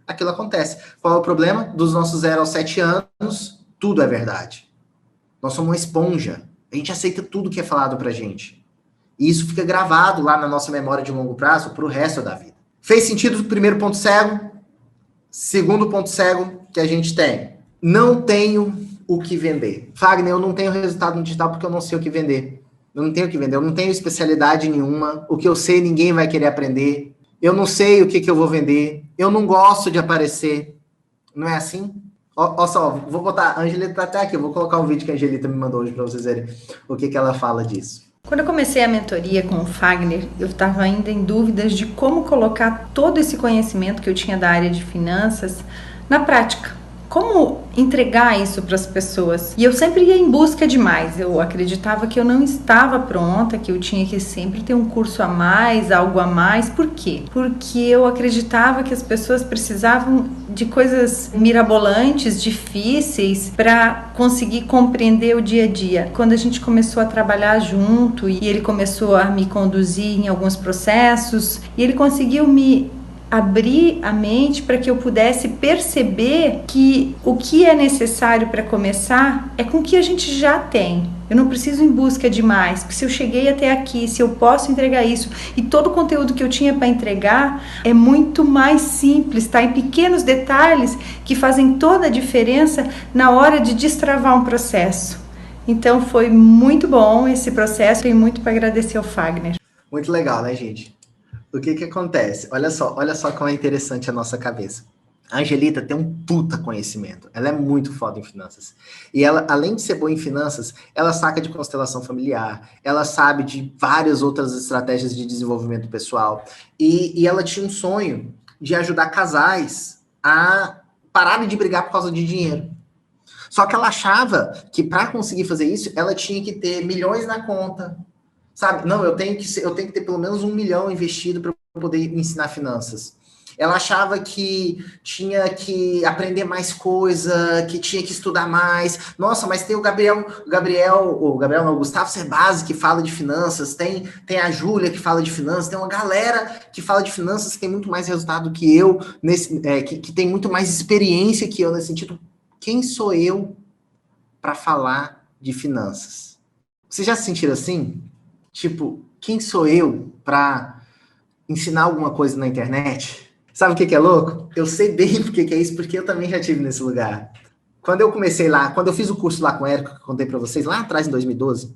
aquilo acontece. Qual é o problema? Dos nossos 0 aos 7 anos, tudo é verdade. Nós somos uma esponja. A gente aceita tudo que é falado pra gente. E isso fica gravado lá na nossa memória de longo prazo pro resto da vida. Fez sentido o primeiro ponto cego? Segundo ponto cego que a gente tem. Não tenho o que vender. Fagner, eu não tenho resultado no digital porque eu não sei o que vender. Eu não tenho o que vender. Eu não tenho especialidade nenhuma. O que eu sei, ninguém vai querer aprender. Eu não sei o que eu vou vender. Eu não gosto de aparecer. Não é assim? Ó só, vou botar... A Angelita tá até aqui. Eu vou colocar um vídeo que a Angelita me mandou hoje para vocês verem o que ela fala disso. Quando eu comecei a mentoria com o Fagner, eu estava ainda em dúvidas de como colocar todo esse conhecimento que eu tinha da área de finanças na prática. Como entregar isso para as pessoas? E eu sempre ia em busca de mais. Eu acreditava que eu não estava pronta, que eu tinha que sempre ter um curso a mais, algo a mais. Por quê? Porque eu acreditava que as pessoas precisavam de coisas mirabolantes, difíceis, para conseguir compreender o dia a dia. Quando a gente começou a trabalhar junto e ele começou a me conduzir em alguns processos, e ele conseguiu me abrir a mente para que eu pudesse perceber que o que é necessário para começar é com o que a gente já tem. Eu não preciso ir em busca de mais, porque se eu cheguei até aqui, se eu posso entregar isso, e todo o conteúdo que eu tinha para entregar é muito mais simples, tá? Em pequenos detalhes que fazem toda a diferença na hora de destravar um processo. Então foi muito bom esse processo, tenho muito para agradecer ao Fagner. Muito legal, né, gente? O que acontece? Olha só como é interessante a nossa cabeça. A Angelita tem um puta conhecimento. Ela é muito foda em finanças. E ela, além de ser boa em finanças, ela saca de constelação familiar. Ela sabe de várias outras estratégias de desenvolvimento pessoal. E ela tinha um sonho de ajudar casais a pararem de brigar por causa de dinheiro. Só que ela achava que para conseguir fazer isso, ela tinha que ter milhões na conta. Sabe? Não, eu tenho que ter pelo menos 1 milhão investido para poder ensinar finanças. Ela achava que tinha que aprender mais coisa, que tinha que estudar mais. Nossa, mas tem o Gustavo Cerbasi que fala de finanças, tem a Júlia que fala de finanças, tem uma galera que fala de finanças que tem muito mais resultado que eu, que tem muito mais experiência que eu nesse sentido. Quem sou eu para falar de finanças? Vocês já se sentiram assim? Tipo, quem sou eu para ensinar alguma coisa na internet? Sabe o que é louco? Eu sei bem o que é isso, porque eu também já estive nesse lugar. Quando eu comecei lá, quando eu fiz o curso lá com o Érico, que eu contei para vocês, lá atrás, em 2012,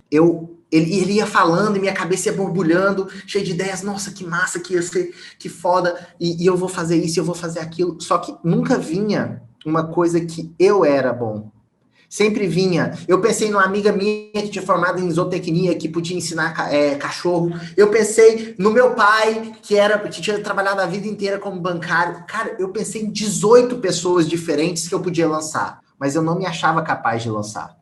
ele ia falando e minha cabeça ia borbulhando, cheia de ideias. Nossa, que massa, que ia ser, que foda, e eu vou fazer isso, eu vou fazer aquilo. Só que nunca vinha uma coisa que eu era bom. Sempre vinha. Eu pensei numa amiga minha que tinha formado em zootecnia, que podia ensinar cachorro. Eu pensei no meu pai, que tinha trabalhado a vida inteira como bancário. Cara, eu pensei em 18 pessoas diferentes que eu podia lançar. Mas eu não me achava capaz de lançar.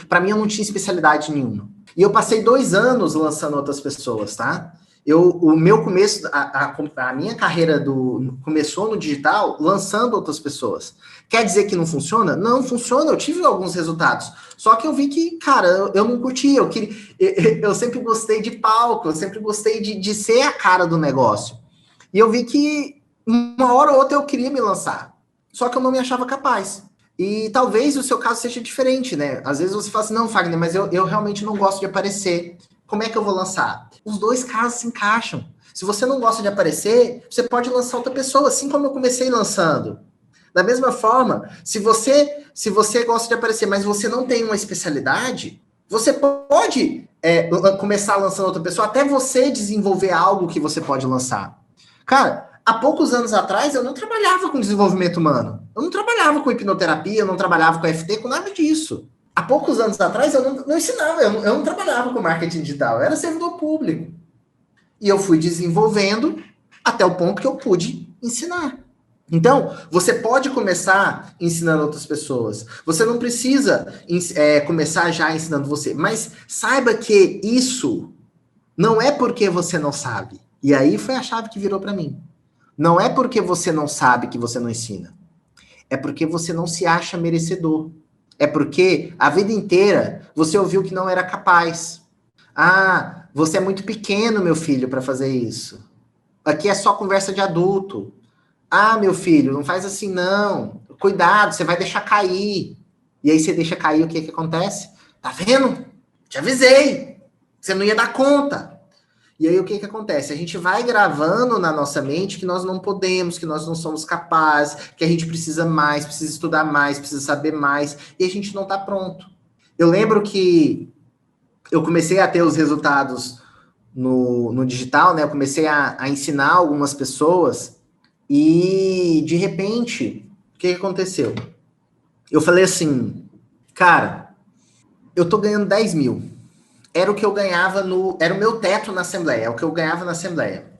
Para mim, eu não tinha especialidade nenhuma. E eu passei 2 anos lançando outras pessoas, tá? O meu começo, a minha carreira começou no digital lançando outras pessoas. Quer dizer que não funciona? Não funciona, eu tive alguns resultados. Só que eu vi que, cara, eu não curti. Eu sempre gostei de palco, eu sempre gostei de ser a cara do negócio. E eu vi que uma hora ou outra eu queria me lançar. Só que eu não me achava capaz. E talvez o seu caso seja diferente, né? Às vezes você fala assim, não, Fagner, mas eu realmente não gosto de aparecer. Como é que eu vou lançar? Os 2 casos se encaixam. Se você não gosta de aparecer, você pode lançar outra pessoa, assim como eu comecei lançando. Da mesma forma, se você gosta de aparecer, mas você não tem uma especialidade, você pode começar lançando outra pessoa, até você desenvolver algo que você pode lançar. Cara, há poucos anos atrás, eu não trabalhava com desenvolvimento humano. Eu não trabalhava com hipnoterapia, eu não trabalhava com FT, com nada disso. Há poucos anos atrás, eu não ensinava, eu não trabalhava com marketing digital, eu era servidor público. E eu fui desenvolvendo até o ponto que eu pude ensinar. Então, você pode começar ensinando outras pessoas. Você não precisa começar já ensinando você. Mas saiba que isso não é porque você não sabe. E aí foi a chave que virou para mim. Não é porque você não sabe que você não ensina. É porque você não se acha merecedor. É porque a vida inteira você ouviu que não era capaz. Ah, você é muito pequeno, meu filho, para fazer isso. Aqui é só conversa de adulto. Ah, meu filho, não faz assim não. Cuidado, você vai deixar cair. E aí você deixa cair, o que acontece? Tá vendo? Te avisei. Você não ia dar conta. E aí o que acontece? A gente vai gravando na nossa mente que nós não podemos, que nós não somos capazes, que a gente precisa mais, precisa estudar mais, precisa saber mais, e a gente não tá pronto. Eu lembro que eu comecei a ter os resultados no digital, né? Eu comecei a ensinar algumas pessoas e, de repente, o que aconteceu? Eu falei assim, cara, eu tô ganhando 10 mil. Era o que eu ganhava era o meu teto na Assembleia, é o que eu ganhava na Assembleia.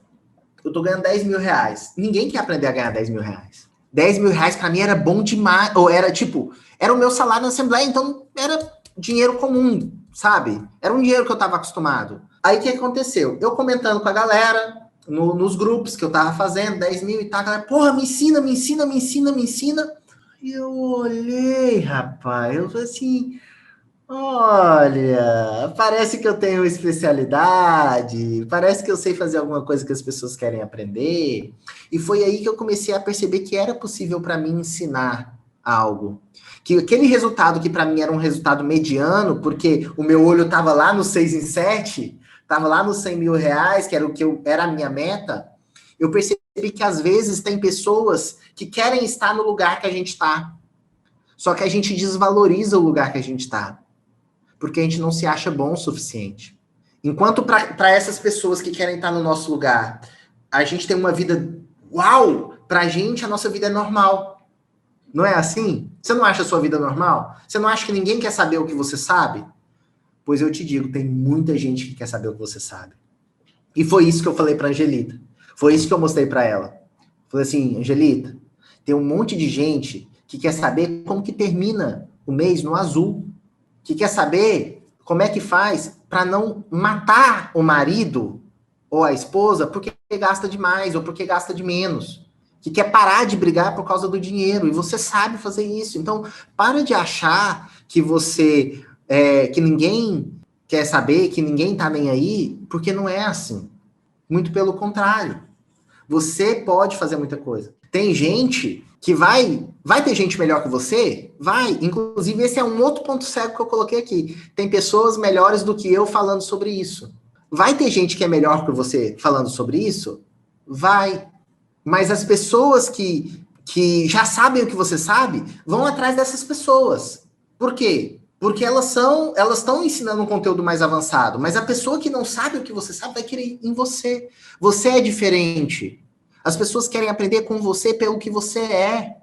Eu tô ganhando 10 mil reais. Ninguém quer aprender a ganhar 10 mil reais. 10 mil reais pra mim era bom demais, ou era era o meu salário na Assembleia, então era dinheiro comum, sabe? Era um dinheiro que eu tava acostumado. Aí o que aconteceu? Eu comentando com a galera, nos grupos que eu tava fazendo, 10 mil e tal, a galera, porra, me ensina. E eu olhei, rapaz, eu falei assim, olha, parece que eu tenho especialidade, parece que eu sei fazer alguma coisa que as pessoas querem aprender. E foi aí que eu comecei a perceber que era possível para mim ensinar algo. Que aquele resultado que para mim era um resultado mediano, porque o meu olho estava lá no 6 em 7, estava lá nos 100 mil reais, que era o que era a minha meta, eu percebi que às vezes tem pessoas que querem estar no lugar que a gente está. Só que a gente desvaloriza o lugar que a gente está. Porque a gente não se acha bom o suficiente. Enquanto para essas pessoas que querem estar no nosso lugar, a gente tem uma vida uau, pra gente a nossa vida é normal. Não é assim? Você não acha a sua vida normal? Você não acha que ninguém quer saber o que você sabe? Pois eu te digo, tem muita gente que quer saber o que você sabe. E foi isso que eu falei pra Angelita. Foi isso que eu mostrei pra ela. Falei assim, Angelita, tem um monte de gente que quer saber como que termina o mês no azul. Que quer saber como é que faz para não matar o marido ou a esposa porque gasta demais ou porque gasta de menos. Que quer parar de brigar por causa do dinheiro. E você sabe fazer isso. Então, para de achar que que ninguém quer saber, que ninguém tá nem aí, porque não é assim. Muito pelo contrário. Você pode fazer muita coisa. Tem gente que vai ter gente melhor que você? Vai. Inclusive, esse é um outro ponto cego que eu coloquei aqui. Tem pessoas melhores do que eu falando sobre isso. Vai ter gente que é melhor que você falando sobre isso? Vai. Mas as pessoas que já sabem o que você sabe, vão atrás dessas pessoas. Por quê? Porque elas estão ensinando um conteúdo mais avançado. Mas a pessoa que não sabe o que você sabe vai querer ir em você. Você é diferente. As pessoas querem aprender com você pelo que você é,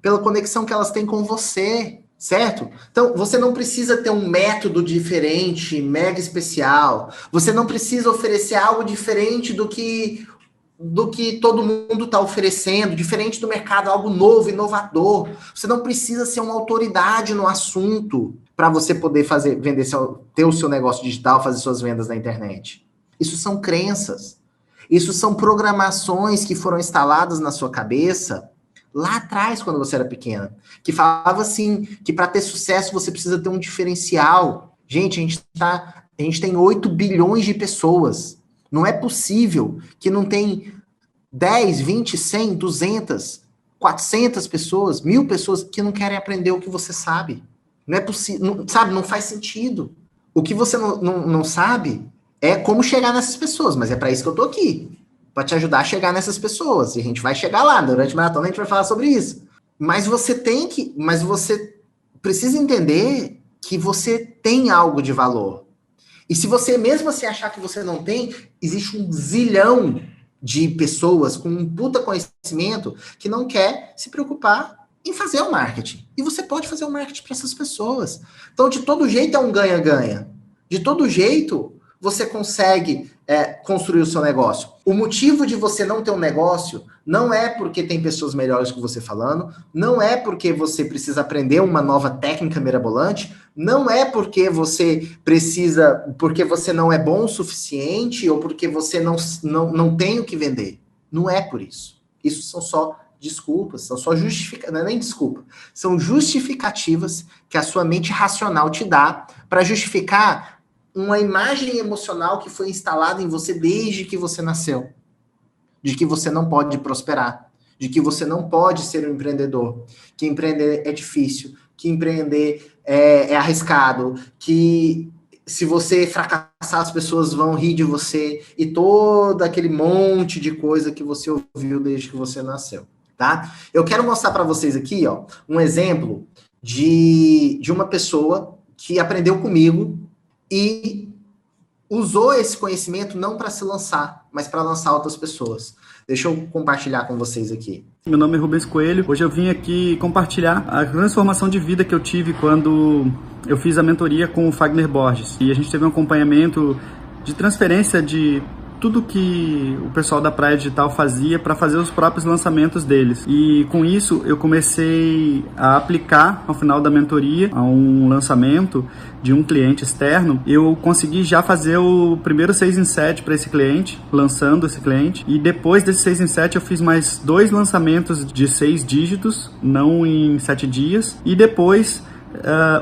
pela conexão que elas têm com você, certo? Então, você não precisa ter um método diferente, mega especial. Você não precisa oferecer algo diferente do que todo mundo está oferecendo, diferente do mercado, algo novo, inovador. Você não precisa ser uma autoridade no assunto para você poder ter o seu negócio digital, fazer suas vendas na internet. Isso são crenças. Isso são programações que foram instaladas na sua cabeça lá atrás, quando você era pequena. Que falava assim, que para ter sucesso você precisa ter um diferencial. Gente, a gente tem 8 bilhões de pessoas. Não é possível que não tem 10, 20, 100, 200, 400 pessoas, 1000 pessoas que não querem aprender o que você sabe. Não é possível, sabe? Não faz sentido. O que você não sabe é como chegar nessas pessoas, mas é para isso que eu tô aqui, para te ajudar a chegar nessas pessoas, e a gente vai chegar lá, durante a maratona a gente vai falar sobre isso. Mas você precisa entender que você tem algo de valor. E se você mesmo assim achar que você não tem, existe um zilhão de pessoas com um puta conhecimento que não quer se preocupar em fazer o marketing. E você pode fazer o marketing para essas pessoas. Então, de todo jeito, é um ganha-ganha. De todo jeito, você consegue construir o seu negócio. O motivo de você não ter um negócio não é porque tem pessoas melhores que você falando, não é porque você precisa aprender uma nova técnica mirabolante, não é porque você porque você não é bom o suficiente ou porque você não tem o que vender. Não é por isso. Isso são só desculpas, são só justificativas, não é nem desculpa, são justificativas que a sua mente racional te dá para justificar uma imagem emocional que foi instalada em você desde que você nasceu. De que você não pode prosperar, de que você não pode ser um empreendedor, que empreender é difícil, que empreender é arriscado, que se você fracassar as pessoas vão rir de você e todo aquele monte de coisa que você ouviu desde que você nasceu, tá? Eu quero mostrar para vocês aqui, ó, um exemplo de uma pessoa que aprendeu comigo e usou esse conhecimento não para se lançar, mas para lançar outras pessoas. Deixa eu compartilhar com vocês aqui. Meu nome é Rubens Coelho. Hoje eu vim aqui compartilhar a transformação de vida que eu tive quando eu fiz a mentoria com o Fagner Borges. E a gente teve um acompanhamento de transferência de tudo que o pessoal da Praia Digital fazia para fazer os próprios lançamentos deles. E com isso eu comecei a aplicar ao final da mentoria a um lançamento de um cliente externo. Eu consegui já fazer o primeiro 6 em 7 para esse cliente, lançando esse cliente. E depois desse 6 em 7 eu fiz mais 2 lançamentos de 6 dígitos, não em 7 dias. E depois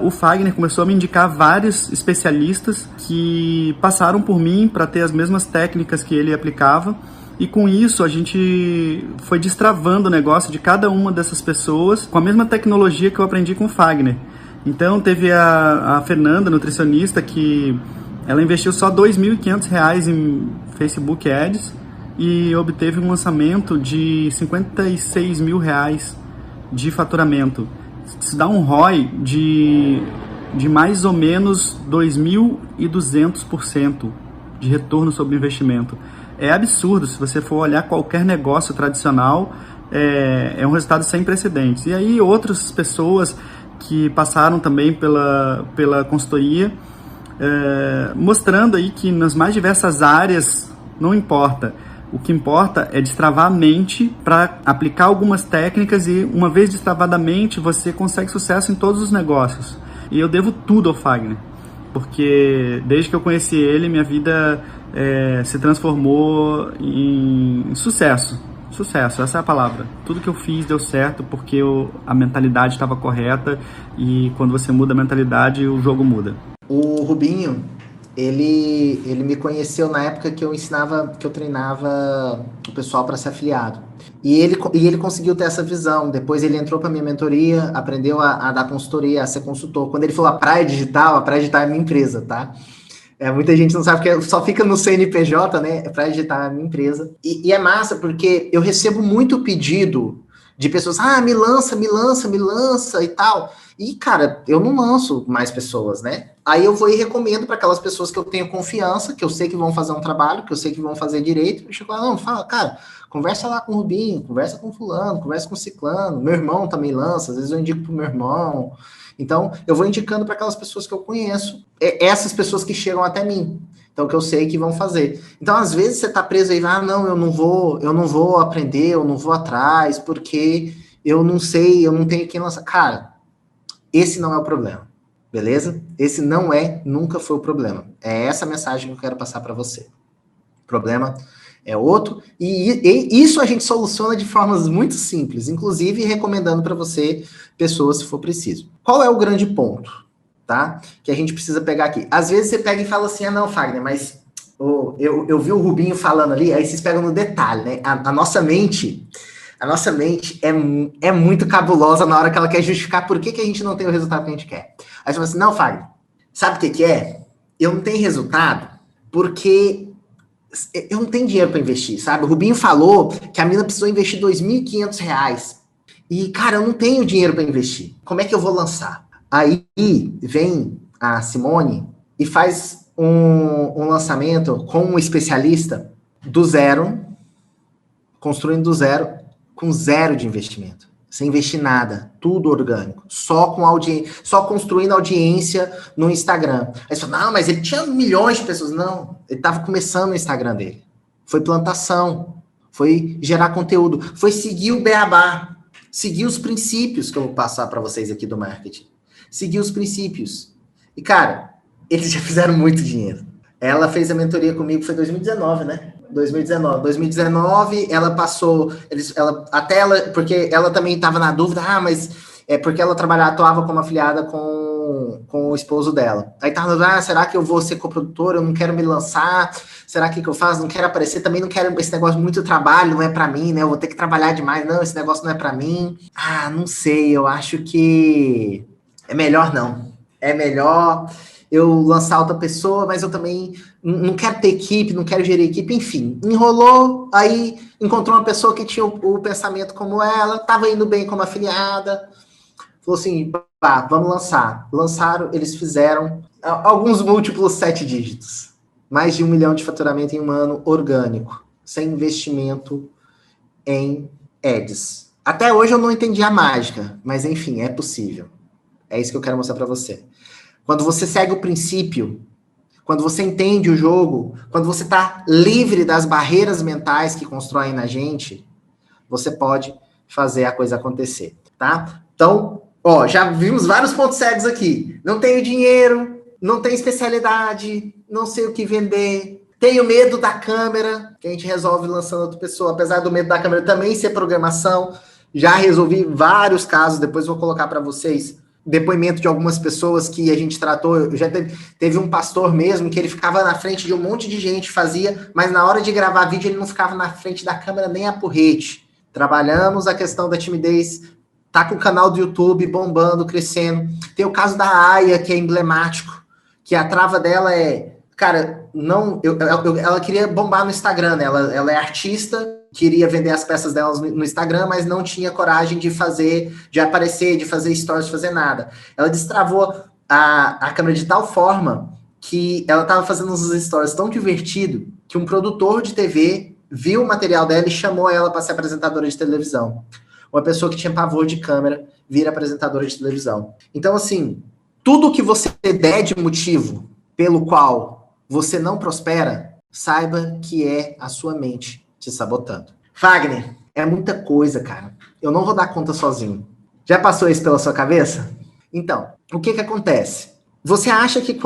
o Fagner começou a me indicar vários especialistas que passaram por mim para ter as mesmas técnicas que ele aplicava, e com isso a gente foi destravando o negócio de cada uma dessas pessoas com a mesma tecnologia que eu aprendi com o Fagner. Então teve a Fernanda, nutricionista, que ela investiu só R$ 2.500 em Facebook Ads e obteve um lançamento de R$ 56 mil de faturamento. Isso dá um ROI de mais ou menos 2.200% de retorno sobre o investimento. É absurdo, se você for olhar qualquer negócio tradicional, é um resultado sem precedentes. E aí outras pessoas que passaram também pela consultoria, mostrando aí que nas mais diversas áreas, não importa. O que importa é destravar a mente para aplicar algumas técnicas e, uma vez destravada a mente, você consegue sucesso em todos os negócios. E eu devo tudo ao Fagner, porque desde que eu conheci ele, minha vida se transformou em sucesso. Sucesso, essa é a palavra. Tudo que eu fiz deu certo porque a mentalidade estava correta, e quando você muda a mentalidade, o jogo muda. O Rubinho, ele me conheceu na época que eu treinava o pessoal para ser afiliado. E ele conseguiu ter essa visão. Depois ele entrou para minha mentoria, aprendeu a dar consultoria, a ser consultor. Quando ele falou a Praia Digital é minha empresa, tá? Muita gente não sabe, porque só fica no CNPJ, né? A Praia Digital é a minha empresa. E é massa, porque eu recebo muito pedido de pessoas, me lança e tal. E, cara, eu não lanço mais pessoas, né? Aí eu vou e recomendo para aquelas pessoas que eu tenho confiança, que eu sei que vão fazer um trabalho, que eu sei que vão fazer direito. Eu chego lá, fala, cara, conversa lá com o Rubinho, conversa com fulano, conversa com o ciclano. Meu irmão também lança, às vezes eu indico pro meu irmão. Então, eu vou indicando para aquelas pessoas que eu conheço, essas pessoas que chegam até mim. Então, que eu sei que vão fazer. Então, às vezes você tá preso aí, não, eu não vou aprender, eu não vou atrás, porque eu não sei, eu não tenho quem lançar. Cara, esse não é o problema, beleza? Esse nunca foi o problema. É essa mensagem que eu quero passar para você. O problema é outro, e isso a gente soluciona de formas muito simples, inclusive recomendando para você pessoas se for preciso. Qual é o grande ponto, tá? Que a gente precisa pegar aqui. Às vezes você pega e fala assim, não, Fagner, mas eu vi o Rubinho falando ali, aí vocês pegam no detalhe, né? A nossa mente é muito cabulosa na hora que ela quer justificar por que a gente não tem o resultado que a gente quer. Aí você fala assim, não, Fagner, sabe o que é? Eu não tenho resultado porque eu não tenho dinheiro para investir, sabe? O Rubinho falou que a mina precisou investir R$ 2.500. E, cara, eu não tenho dinheiro para investir. Como é que eu vou lançar? Aí vem a Simone e faz um lançamento com um especialista do zero, construindo do zero, com zero de investimento. Sem investir nada, tudo orgânico, só construindo audiência no Instagram. Aí você fala, não, mas ele tinha milhões de pessoas. Não, ele estava começando o Instagram dele. Foi plantação, foi gerar conteúdo, foi seguir o beabá, seguir os princípios que eu vou passar para vocês aqui do marketing. Seguir os princípios. E, cara, eles já fizeram muito dinheiro. Ela fez a mentoria comigo, foi 2019, né? 2019, ela passou, porque ela também estava na dúvida, mas é porque ela atuava como afiliada com o esposo dela. Aí tava, será que eu vou ser coprodutora? Eu não quero me lançar, será que eu faço? Não quero aparecer, também não quero esse negócio de muito trabalho, não é pra mim, né? Eu vou ter que trabalhar demais, não, esse negócio não é pra mim. Não sei, eu acho que é melhor não. É melhor eu lançar outra pessoa, mas eu também não quero ter equipe, não quero gerir equipe, enfim. Enrolou, aí encontrou uma pessoa que tinha o pensamento como ela, estava indo bem como afiliada, falou assim, vamos lançar. Lançaram, eles fizeram alguns múltiplos 7 dígitos. Mais de 1 milhão de faturamento em um ano orgânico, sem investimento em ads. Até hoje eu não entendi a mágica, mas enfim, é possível. É isso que eu quero mostrar para você. Quando você segue o princípio, quando você entende o jogo, quando você está livre das barreiras mentais que constroem na gente, você pode fazer a coisa acontecer, tá? Então, já vimos vários pontos cegos aqui. Não tenho dinheiro, não tenho especialidade, não sei o que vender, tenho medo da câmera, que a gente resolve lançando outra pessoa, apesar do medo da câmera também ser programação. Já resolvi vários casos, depois vou colocar para vocês depoimento de algumas pessoas que a gente tratou. Já teve um pastor mesmo que ele ficava na frente de um monte de gente, fazia, mas na hora de gravar vídeo ele não ficava na frente da câmera nem a porrete. Trabalhamos a questão da timidez, tá com o canal do YouTube bombando, crescendo. Tem o caso da Aya, que é emblemático, que a trava dela é, cara, ela queria bombar no Instagram, né? Ela é artista, queria vender as peças dela no Instagram, mas não tinha coragem de aparecer, de fazer stories, de fazer nada. Ela destravou a câmera de tal forma que ela estava fazendo uns stories tão divertido que um produtor de TV viu o material dela e chamou ela para ser apresentadora de televisão. Uma pessoa que tinha pavor de câmera vira apresentadora de televisão. Então, assim, tudo que você der de motivo pelo qual você não prospera, saiba que é a sua mente te sabotando. Fagner, é muita coisa, cara. Eu não vou dar conta sozinho. Já passou isso pela sua cabeça? Então, o que acontece? Você acha que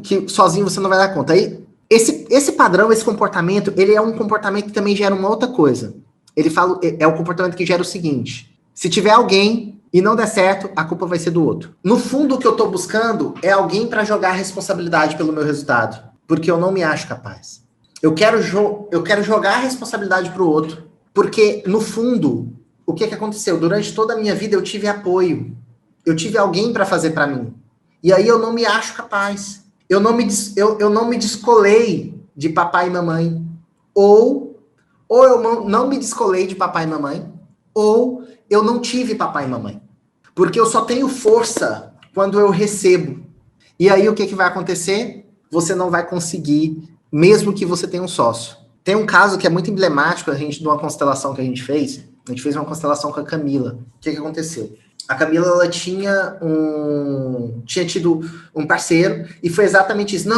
que sozinho você não vai dar conta. Aí, esse padrão, esse comportamento, ele é um comportamento que também gera uma outra coisa. É o comportamento que gera o seguinte: se tiver alguém e não der certo, a culpa vai ser do outro. No fundo, o que eu tô buscando é alguém para jogar a responsabilidade pelo meu resultado, porque eu não me acho capaz. Eu quero jogar a responsabilidade pro outro, porque no fundo, o que aconteceu? Durante toda a minha vida eu tive apoio, eu tive alguém para fazer para mim, e aí eu não me acho capaz. Eu não me descolei de papai e mamãe, ou eu não me descolei de papai e mamãe, ou eu não tive papai e mamãe. Porque eu só tenho força quando eu recebo. E aí o que vai acontecer? Você não vai conseguir, mesmo que você tenha um sócio. Tem um caso que é muito emblemático, de uma constelação que a gente fez. A gente fez uma constelação com a Camila. O que aconteceu? A Camila, ela tinha tido um parceiro, e foi exatamente isso.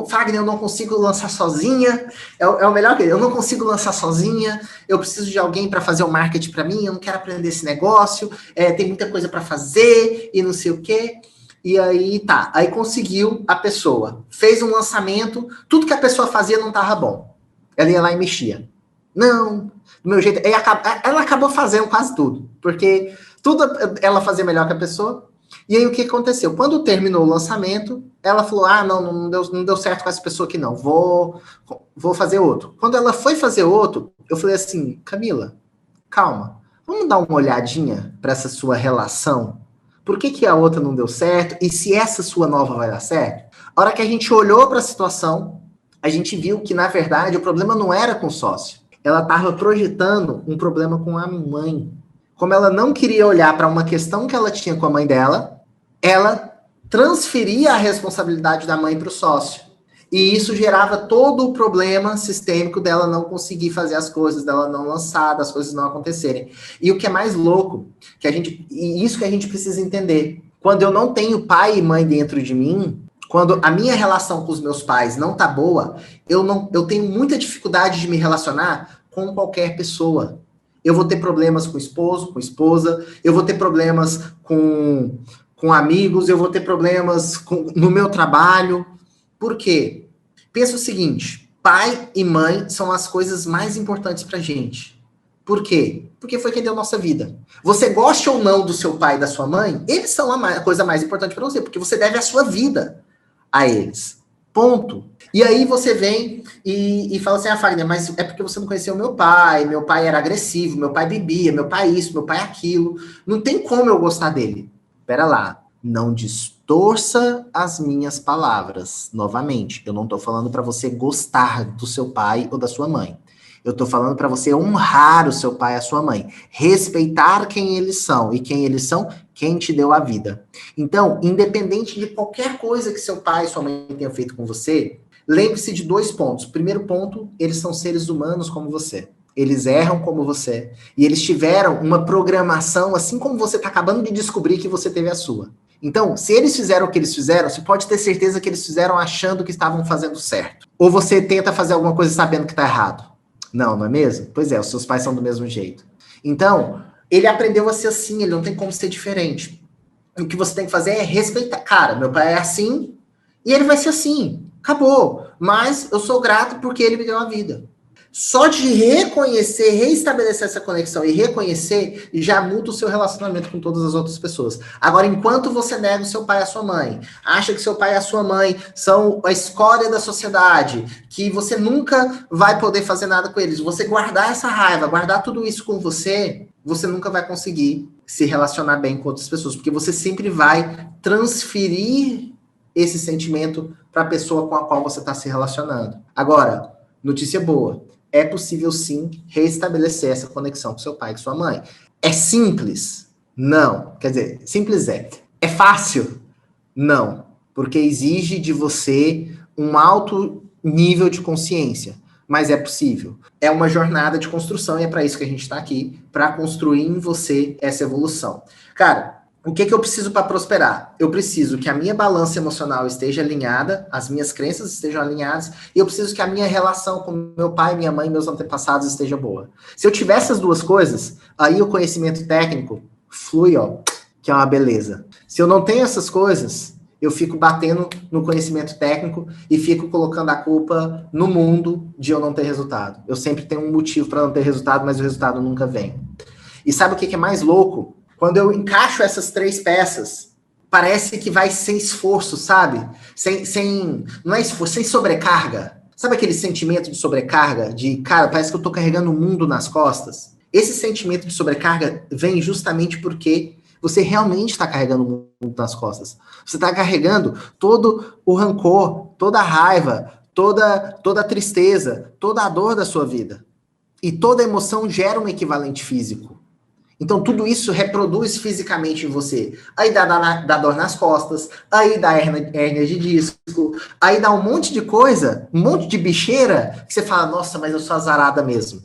Fagner, eu não consigo lançar sozinha. É o melhor que eu não consigo lançar sozinha. Eu preciso de alguém para fazer o marketing para mim. Eu não quero aprender esse negócio. Tem muita coisa para fazer e não sei o quê. E aí, tá. Aí conseguiu a pessoa. Fez um lançamento. Tudo que a pessoa fazia não tava bom. Ela ia lá e mexia. Não, do meu jeito. Ela acabou fazendo quase tudo. Porque tudo ela fazia melhor que a pessoa. E aí o que aconteceu? Quando terminou o lançamento, ela falou: não deu certo com essa pessoa aqui não, vou fazer outro. Quando ela foi fazer outro, eu falei assim: Camila, calma, vamos dar uma olhadinha para essa sua relação. Por que a outra não deu certo? E se essa sua nova vai dar certo? A hora que a gente olhou para a situação, a gente viu que, na verdade, o problema não era com o sócio. Ela estava projetando um problema com a mãe. Como ela não queria olhar para uma questão que ela tinha com a mãe dela, ela transferia a responsabilidade da mãe para o sócio. E isso gerava todo o problema sistêmico dela não conseguir fazer as coisas, dela não lançar, das coisas não acontecerem. E o que é mais louco, e isso que a gente precisa entender, quando eu não tenho pai e mãe dentro de mim, quando a minha relação com os meus pais não tá boa, eu tenho muita dificuldade de me relacionar com qualquer pessoa. Eu vou ter problemas com o esposo, com a esposa, eu vou ter problemas com amigos, eu vou ter problemas no meu trabalho. Por quê? Pensa o seguinte, pai e mãe são as coisas mais importantes pra gente. Por quê? Porque foi quem deu nossa vida. Você goste ou não do seu pai e da sua mãe, eles são a coisa mais importante pra você, porque você deve a sua vida a eles. Ponto. E aí você vem e fala assim, Fagner, mas é porque você não conheceu meu pai era agressivo, meu pai bebia, meu pai isso, meu pai aquilo. Não tem como eu gostar dele. Pera lá, não distorça as minhas palavras. Novamente, eu não tô falando para você gostar do seu pai ou da sua mãe. Eu tô falando para você honrar o seu pai e a sua mãe. Respeitar quem eles são. E quem eles são? Quem te deu a vida. Então, independente de qualquer coisa que seu pai e sua mãe tenham feito com você, lembre-se de 2 pontos. Primeiro ponto, eles são seres humanos como você. Eles erram como você. E eles tiveram uma programação, assim como você está acabando de descobrir que você teve a sua. Então, se eles fizeram o que eles fizeram, você pode ter certeza que eles fizeram achando que estavam fazendo certo. Ou você tenta fazer alguma coisa sabendo que está errado. Não é mesmo? Pois é, os seus pais são do mesmo jeito. Então, ele aprendeu a ser assim, ele não tem como ser diferente. O que você tem que fazer é respeitar. Cara, meu pai é assim e ele vai ser assim. Acabou. Mas eu sou grato porque ele me deu a vida. Só de reconhecer, reestabelecer essa conexão e reconhecer, já muda o seu relacionamento com todas as outras pessoas. Agora, enquanto você nega o seu pai e a sua mãe, acha que seu pai e a sua mãe são a escória da sociedade, que você nunca vai poder fazer nada com eles, você guardar essa raiva, guardar tudo isso com você nunca vai conseguir se relacionar bem com outras pessoas, porque você sempre vai transferir esse sentimento para a pessoa com a qual você está se relacionando. Agora, notícia boa. É possível, sim, reestabelecer essa conexão com seu pai e com sua mãe. É simples? Não. Quer dizer, simples é. É fácil? Não. Porque exige de você um alto nível de consciência. Mas é possível. É uma jornada de construção e é para isso que a gente está aqui, para construir em você essa evolução. Cara, o que eu preciso para prosperar? Eu preciso que a minha balança emocional esteja alinhada, as minhas crenças estejam alinhadas, e eu preciso que a minha relação com meu pai, minha mãe e meus antepassados esteja boa. Se eu tiver essas 2 coisas, aí o conhecimento técnico flui, que é uma beleza. Se eu não tenho essas coisas, eu fico batendo no conhecimento técnico e fico colocando a culpa no mundo de eu não ter resultado. Eu sempre tenho um motivo para não ter resultado, mas o resultado nunca vem. E sabe o que é mais louco? Quando eu encaixo essas 3 peças, parece que vai sem esforço, sabe? Não é esforço, sem sobrecarga. Sabe aquele sentimento de sobrecarga? De, cara, parece que eu tô carregando o mundo nas costas. Esse sentimento de sobrecarga vem justamente porque você realmente está carregando o mundo nas costas. Você está carregando todo o rancor, toda a raiva, toda a tristeza, toda a dor da sua vida. E toda emoção gera um equivalente físico. Então, tudo isso reproduz fisicamente em você. Aí dá dor nas costas, aí dá hérnia de disco, aí dá um monte de coisa, um monte de bicheira, que você fala, nossa, mas eu sou azarada mesmo.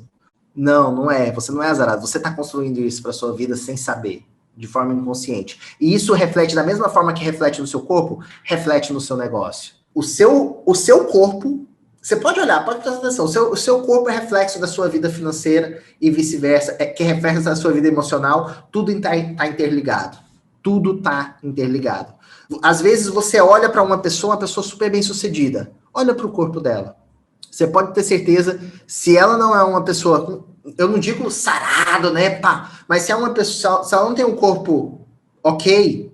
Não é. Você não é azarada. Você está construindo isso para sua vida sem saber, de forma inconsciente. E isso reflete da mesma forma que reflete no seu corpo, reflete no seu negócio. O seu corpo... Você pode olhar, pode prestar atenção. O seu corpo é reflexo da sua vida financeira e vice-versa, que é reflexo da sua vida emocional. Tudo está interligado. Tudo está interligado. Às vezes você olha para uma pessoa super bem-sucedida. Olha para o corpo dela. Você pode ter certeza, se ela não é uma pessoa, eu não digo sarado, né, pá, mas se é uma pessoa, se ela não tem um corpo ok,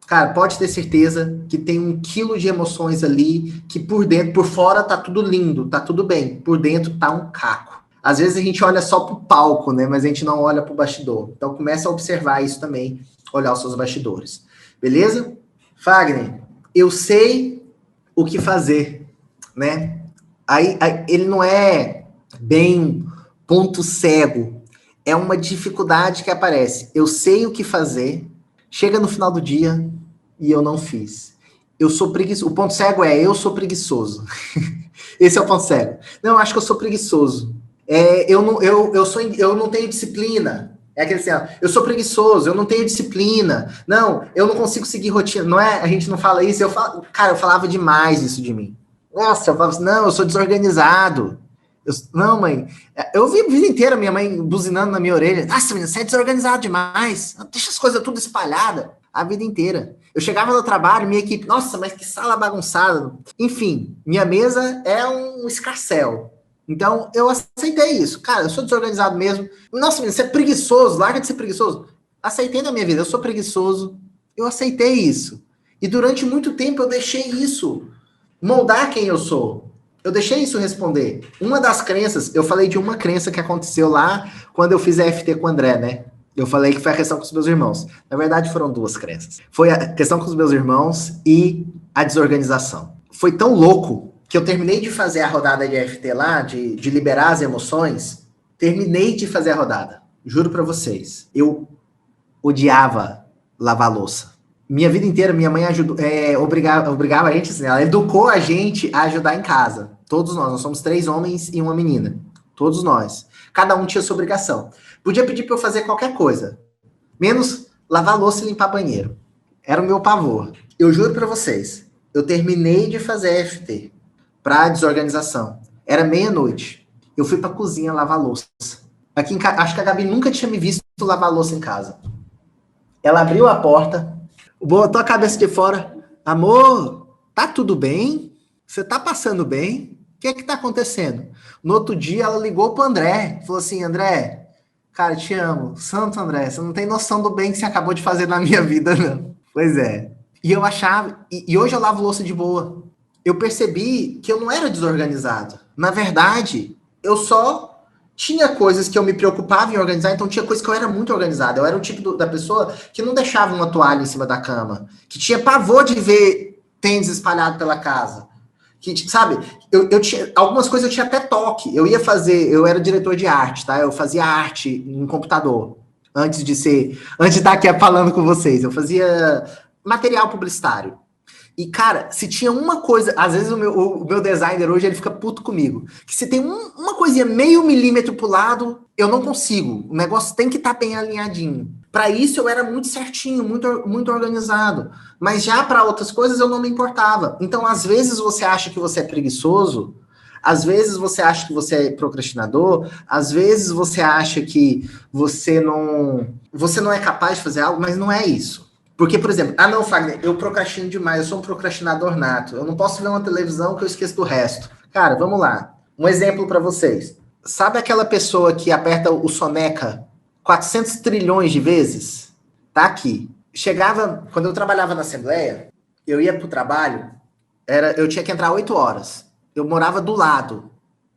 cara, pode ter certeza que tem 1 quilo de emoções ali, que por dentro, por fora tá tudo lindo, tá tudo bem, por dentro tá um caco. Às vezes a gente olha só pro palco, né, mas a gente não olha pro bastidor. Então começa a observar isso também, olhar os seus bastidores. Beleza? Fagner, eu sei o que fazer, né? Aí ele não é bem ponto cego, é uma dificuldade que aparece. Eu sei o que fazer, chega no final do dia e eu não fiz. eu sou preguiçoso. O ponto cego é eu sou preguiçoso. Esse é o ponto cego. Não, eu acho que eu sou preguiçoso. Eu não tenho disciplina. É aquele assim, ó, eu sou preguiçoso, eu não tenho disciplina. Não, eu não consigo seguir rotina. Não é? A gente não fala isso. Cara, eu falava demais isso de mim. Nossa, eu falava assim, não, eu sou desorganizado. Não, mãe, eu vi a vida inteira minha mãe buzinando na minha orelha. Nossa, menina, você é desorganizado demais. Deixa as coisas tudo espalhadas. A vida inteira. Eu chegava no trabalho, minha equipe, nossa, mas que sala bagunçada. Enfim, minha mesa é um escarcéu. Então, eu aceitei isso. Cara, eu sou desorganizado mesmo. Nossa, menina, você é preguiçoso, larga de ser preguiçoso. Aceitei na minha vida, eu sou preguiçoso. Eu aceitei isso. E durante muito tempo eu deixei isso moldar quem eu sou. Eu deixei isso responder. Uma das crenças, eu falei de uma crença que aconteceu lá quando eu fiz a FT com o André, né? Eu falei que foi a questão com os meus irmãos. Na verdade, foram duas crenças. Foi a questão com os meus irmãos e a desorganização. Foi tão louco que eu terminei de fazer a rodada de FT lá, de liberar as emoções. Terminei de fazer a rodada. Juro pra vocês. Eu odiava lavar louça. Minha vida inteira, minha mãe obrigava a gente, assim, ela educou a gente a ajudar em casa. Todos nós somos 3 homens e uma menina. Todos nós. Cada um tinha sua obrigação. Podia pedir para eu fazer qualquer coisa, menos lavar louça e limpar banheiro. Era o meu pavor. Eu juro para vocês, eu terminei de fazer FT para desorganização. Era meia-noite. Eu fui para a cozinha lavar louça. Acho que a Gabi nunca tinha me visto lavar louça em casa. Ela abriu a porta, botou a cabeça de fora. Amor, tá tudo bem? Você tá passando bem? O que é que tá acontecendo? No outro dia, ela ligou pro André. Falou assim, André, cara, te amo. Santo André, você não tem noção do bem que você acabou de fazer na minha vida, não. Pois é. E eu achava... E hoje eu lavo louça de boa. Eu percebi que eu não era desorganizado. Na verdade, eu só tinha coisas que eu me preocupava em organizar, então tinha coisas que eu era muito organizado. Eu era o tipo da pessoa que não deixava uma toalha em cima da cama, que tinha pavor de ver tênis espalhado pela casa. Que, sabe, eu tinha, algumas coisas eu tinha até toque. Eu era diretor de arte, tá? Eu fazia arte em computador, antes de estar aqui falando com vocês. Eu fazia material publicitário. E, cara, se tinha uma coisa, às vezes o meu designer hoje, ele fica puto comigo, que se tem uma coisinha meio milímetro pro lado, eu não consigo. O negócio tem que estar bem alinhadinho. Para isso eu era muito certinho, muito organizado. Mas já para outras coisas eu não me importava. Então, às vezes você acha que você é preguiçoso, às vezes você acha que você é procrastinador, às vezes você acha que você não é capaz de fazer algo, mas não é isso. Porque, por exemplo, não, Fagner, eu procrastino demais, eu sou um procrastinador nato. Eu não posso ver uma televisão que eu esqueço do resto. Cara, vamos lá. Um exemplo para vocês. Sabe aquela pessoa que aperta o soneca 400 trilhões de vezes? Tá aqui. Quando eu trabalhava na Assembleia, eu ia pro trabalho, eu tinha que entrar 8 horas. Eu morava do lado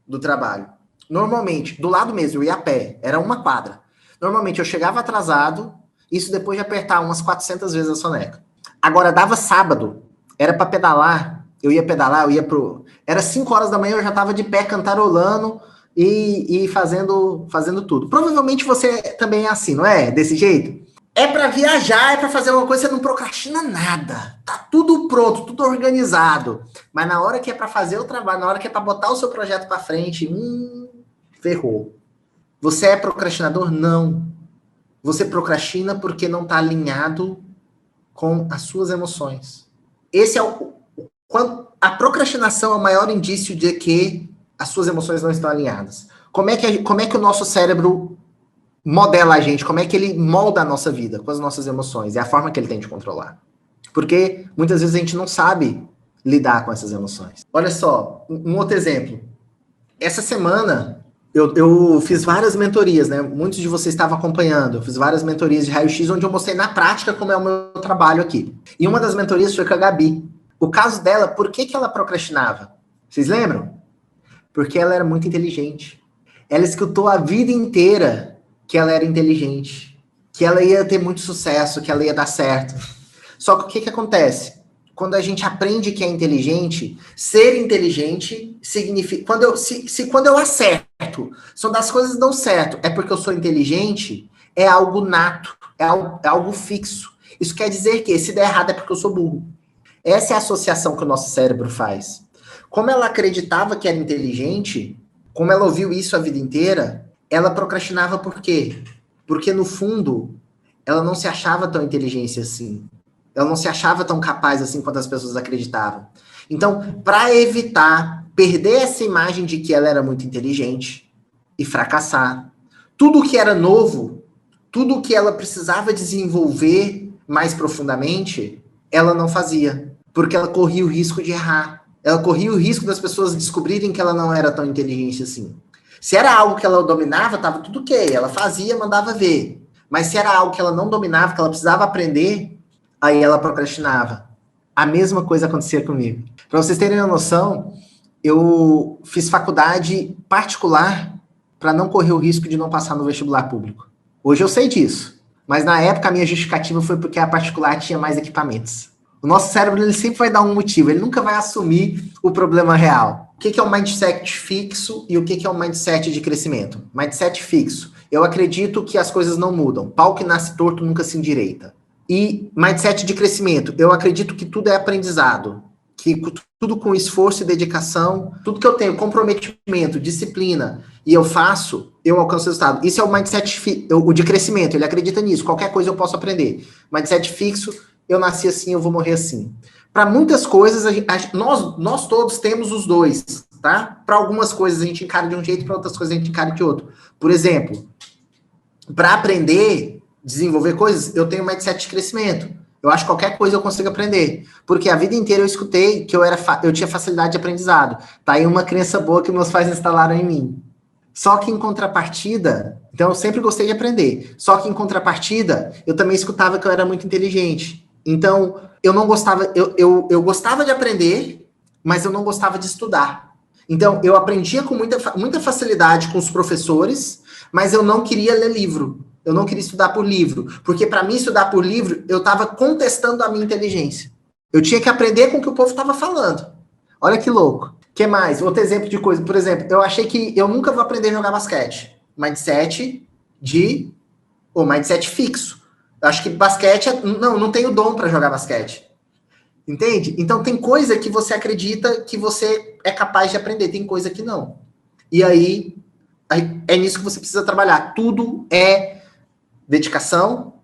do trabalho. Normalmente, do lado mesmo, eu ia a pé. Era uma quadra. Normalmente, eu chegava atrasado, isso depois de apertar umas 400 vezes a soneca. Agora, dava sábado, era para pedalar, eu ia pedalar, era 5 horas da manhã, eu já tava de pé cantarolando e fazendo tudo. Provavelmente você também é assim, não é? Desse jeito? É para viajar, é para fazer uma coisa, você não procrastina nada. Tá tudo pronto, tudo organizado. Mas na hora que é para fazer o trabalho, na hora que é para botar o seu projeto para frente, ferrou. Você é procrastinador? Não. Você procrastina porque não está alinhado com as suas emoções. Esse é a procrastinação é o maior indício de que as suas emoções não estão alinhadas. Como é que o nosso cérebro modela a gente? Como é que ele molda a nossa vida com as nossas emoções? É a forma que ele tem de controlar. Porque muitas vezes a gente não sabe lidar com essas emoções. Olha só, um outro exemplo. Essa semana eu fiz várias mentorias, né? Muitos de vocês estavam acompanhando. Eu fiz várias mentorias de raio-x, onde eu mostrei na prática como é o meu trabalho aqui. E uma das mentorias foi com a Gabi. O caso dela, por que ela procrastinava? Vocês lembram? Porque ela era muito inteligente. Ela escutou a vida inteira que ela era inteligente, que ela ia ter muito sucesso, que ela ia dar certo. Só que o que acontece? Quando a gente aprende que é inteligente, ser inteligente significa... Quando eu acerto, são das coisas que dão certo, é porque eu sou inteligente, é algo nato, é algo fixo. Isso quer dizer que se der errado é porque eu sou burro. Essa é a associação que o nosso cérebro faz. Como ela acreditava que era inteligente, como ela ouviu isso a vida inteira, ela procrastinava por quê? Porque, no fundo, ela não se achava tão inteligente assim. Ela não se achava tão capaz assim quanto as pessoas acreditavam. Então, para evitar perder essa imagem de que ela era muito inteligente e fracassar, tudo que era novo, tudo que ela precisava desenvolver mais profundamente, ela não fazia. Porque ela corria o risco de errar. Ela corria o risco das pessoas descobrirem que ela não era tão inteligente assim. Se era algo que ela dominava, estava tudo ok. Ela fazia, mandava ver. Mas se era algo que ela não dominava, que ela precisava aprender, aí ela procrastinava. A mesma coisa acontecia comigo. Para vocês terem uma noção, eu fiz faculdade particular para não correr o risco de não passar no vestibular público. Hoje eu sei disso. Mas na época a minha justificativa foi porque a particular tinha mais equipamentos. O nosso cérebro ele sempre vai dar um motivo, ele nunca vai assumir o problema real. O que é o mindset fixo e o que é o mindset de crescimento? Mindset fixo. Eu acredito que as coisas não mudam. Pau que nasce torto nunca se endireita. E mindset de crescimento. Eu acredito que tudo é aprendizado. Que tudo com esforço e dedicação, tudo que eu tenho, comprometimento, disciplina, e eu faço, eu alcanço resultado. Isso é o mindset o de crescimento, ele acredita nisso. Qualquer coisa eu posso aprender. Mindset fixo, eu nasci assim, eu vou morrer assim. Para muitas coisas, nós todos temos os dois, tá? Para algumas coisas a gente encara de um jeito, para outras coisas a gente encara de outro. Por exemplo, para aprender, desenvolver coisas, eu tenho mindset de crescimento. Eu acho que qualquer coisa eu consigo aprender. Porque a vida inteira eu escutei que eu tinha facilidade de aprendizado. Tá aí uma crença boa que meus pais instalaram em mim. Só que em contrapartida, então eu sempre gostei de aprender. Só que em contrapartida, eu também escutava que eu era muito inteligente. Então, eu não gostava, eu gostava de aprender, mas eu não gostava de estudar. Então, eu aprendia com muita facilidade com os professores, mas eu não queria ler livro. Eu não queria estudar por livro. Porque para mim, estudar por livro, eu estava contestando a minha inteligência. Eu tinha que aprender com o que o povo estava falando. Olha que louco. O que mais? Outro exemplo de coisa. Por exemplo, eu achei que eu nunca vou aprender a jogar basquete. Mindset fixo. Eu acho que basquete, não tenho dom para jogar basquete. Entende? Então tem coisa que você acredita que você é capaz de aprender, tem coisa que não. E aí é nisso que você precisa trabalhar. Tudo é dedicação,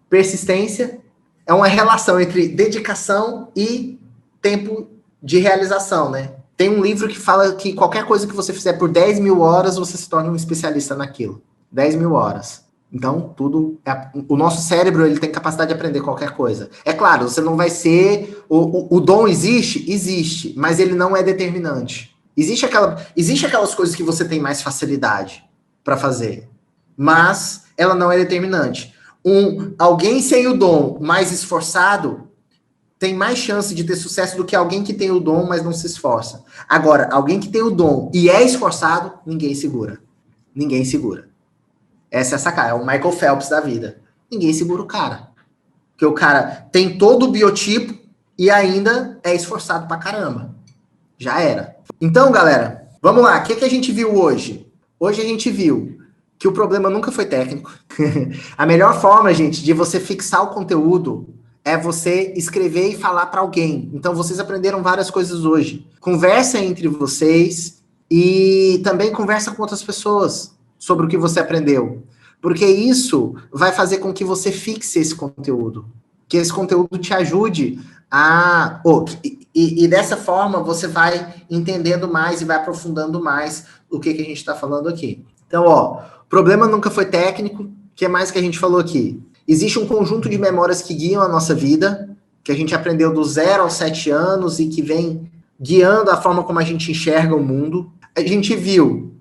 persistência, é uma relação entre dedicação e tempo de realização, né? Tem um livro que fala que qualquer coisa que você fizer por 10 mil horas, você se torna um especialista naquilo. 10 mil horas. Então, o nosso cérebro ele tem capacidade de aprender qualquer coisa. É claro, você não vai ser... O dom existe? Existe, mas ele não é determinante. Existe aquelas coisas que você tem mais facilidade para fazer, mas ela não é determinante. Alguém sem o dom mais esforçado tem mais chance de ter sucesso do que alguém que tem o dom, mas não se esforça. Agora, alguém que tem o dom e é esforçado, ninguém segura. Ninguém segura. Essa é a sacada, é o Michael Phelps da vida. Ninguém segura o cara. Porque o cara tem todo o biotipo e ainda é esforçado pra caramba. Já era. Então, galera, vamos lá. O que a gente viu hoje? Hoje a gente viu que o problema nunca foi técnico. A melhor forma, gente, de você fixar o conteúdo é você escrever e falar para alguém. Então, vocês aprenderam várias coisas hoje. Conversa entre vocês e também conversa com outras pessoas sobre o que você aprendeu. Porque isso vai fazer com que você fixe esse conteúdo. Que esse conteúdo te ajude a... E dessa forma, você vai entendendo mais e vai aprofundando mais o que a gente está falando aqui. Então, o problema nunca foi técnico. O que mais que a gente falou aqui? Existe um conjunto de memórias que guiam a nossa vida, que a gente aprendeu do 0 aos 7 anos e que vem guiando a forma como a gente enxerga o mundo. A gente viu,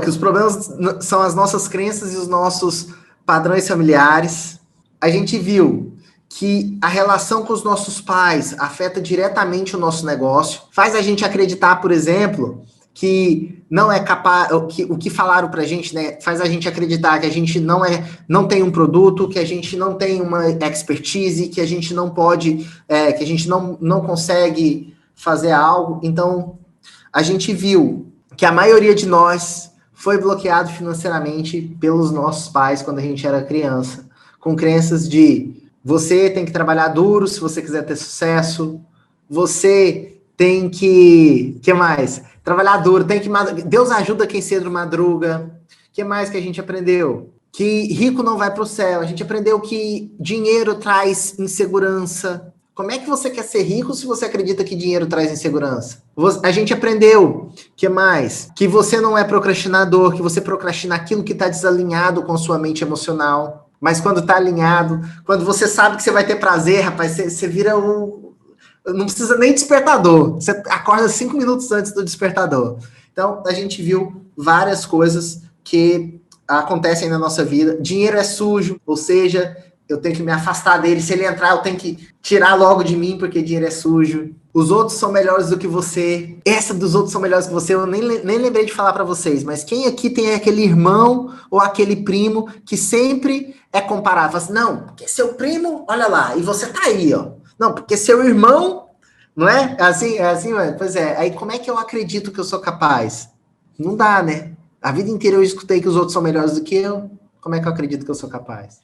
que os problemas são as nossas crenças e os nossos padrões familiares. A gente viu que a relação com os nossos pais afeta diretamente o nosso negócio. Faz a gente acreditar, por exemplo, que não é capaz, o que falaram pra gente, né, faz a gente acreditar que a gente não tem um produto, que a gente não tem uma expertise, que a gente não pode, que a gente não consegue fazer algo. Então, a gente viu que a maioria de nós foi bloqueado financeiramente pelos nossos pais quando a gente era criança, com crenças de você tem que trabalhar duro se você quiser ter sucesso, você tem que mais? Trabalhar duro, Deus ajuda quem cedo madruga. O que mais que a gente aprendeu? Que rico não vai para o céu. A gente aprendeu que dinheiro traz insegurança. Como é que você quer ser rico se você acredita que dinheiro traz insegurança? A gente aprendeu, que mais? Que você não é procrastinador, que você procrastina aquilo que está desalinhado com sua mente emocional. Mas quando está alinhado, quando você sabe que você vai ter prazer, rapaz, você vira um... Não precisa nem despertador. Você acorda 5 minutos antes do despertador. Então, a gente viu várias coisas que acontecem na nossa vida. Dinheiro é sujo, ou seja, eu tenho que me afastar dele. Se ele entrar, eu tenho que tirar logo de mim, porque dinheiro é sujo. Os outros são melhores do que você. Essa dos outros são melhores que você, eu nem lembrei de falar para vocês. Mas quem aqui tem aquele irmão ou aquele primo que sempre é comparado? Fala assim, não, porque seu primo, olha lá, e você tá aí, ó. Não, porque seu irmão, não é? É assim, mano? Pois é. Aí como é que eu acredito que eu sou capaz? Não dá, né? A vida inteira eu escutei que os outros são melhores do que eu. Como é que eu acredito que eu sou capaz?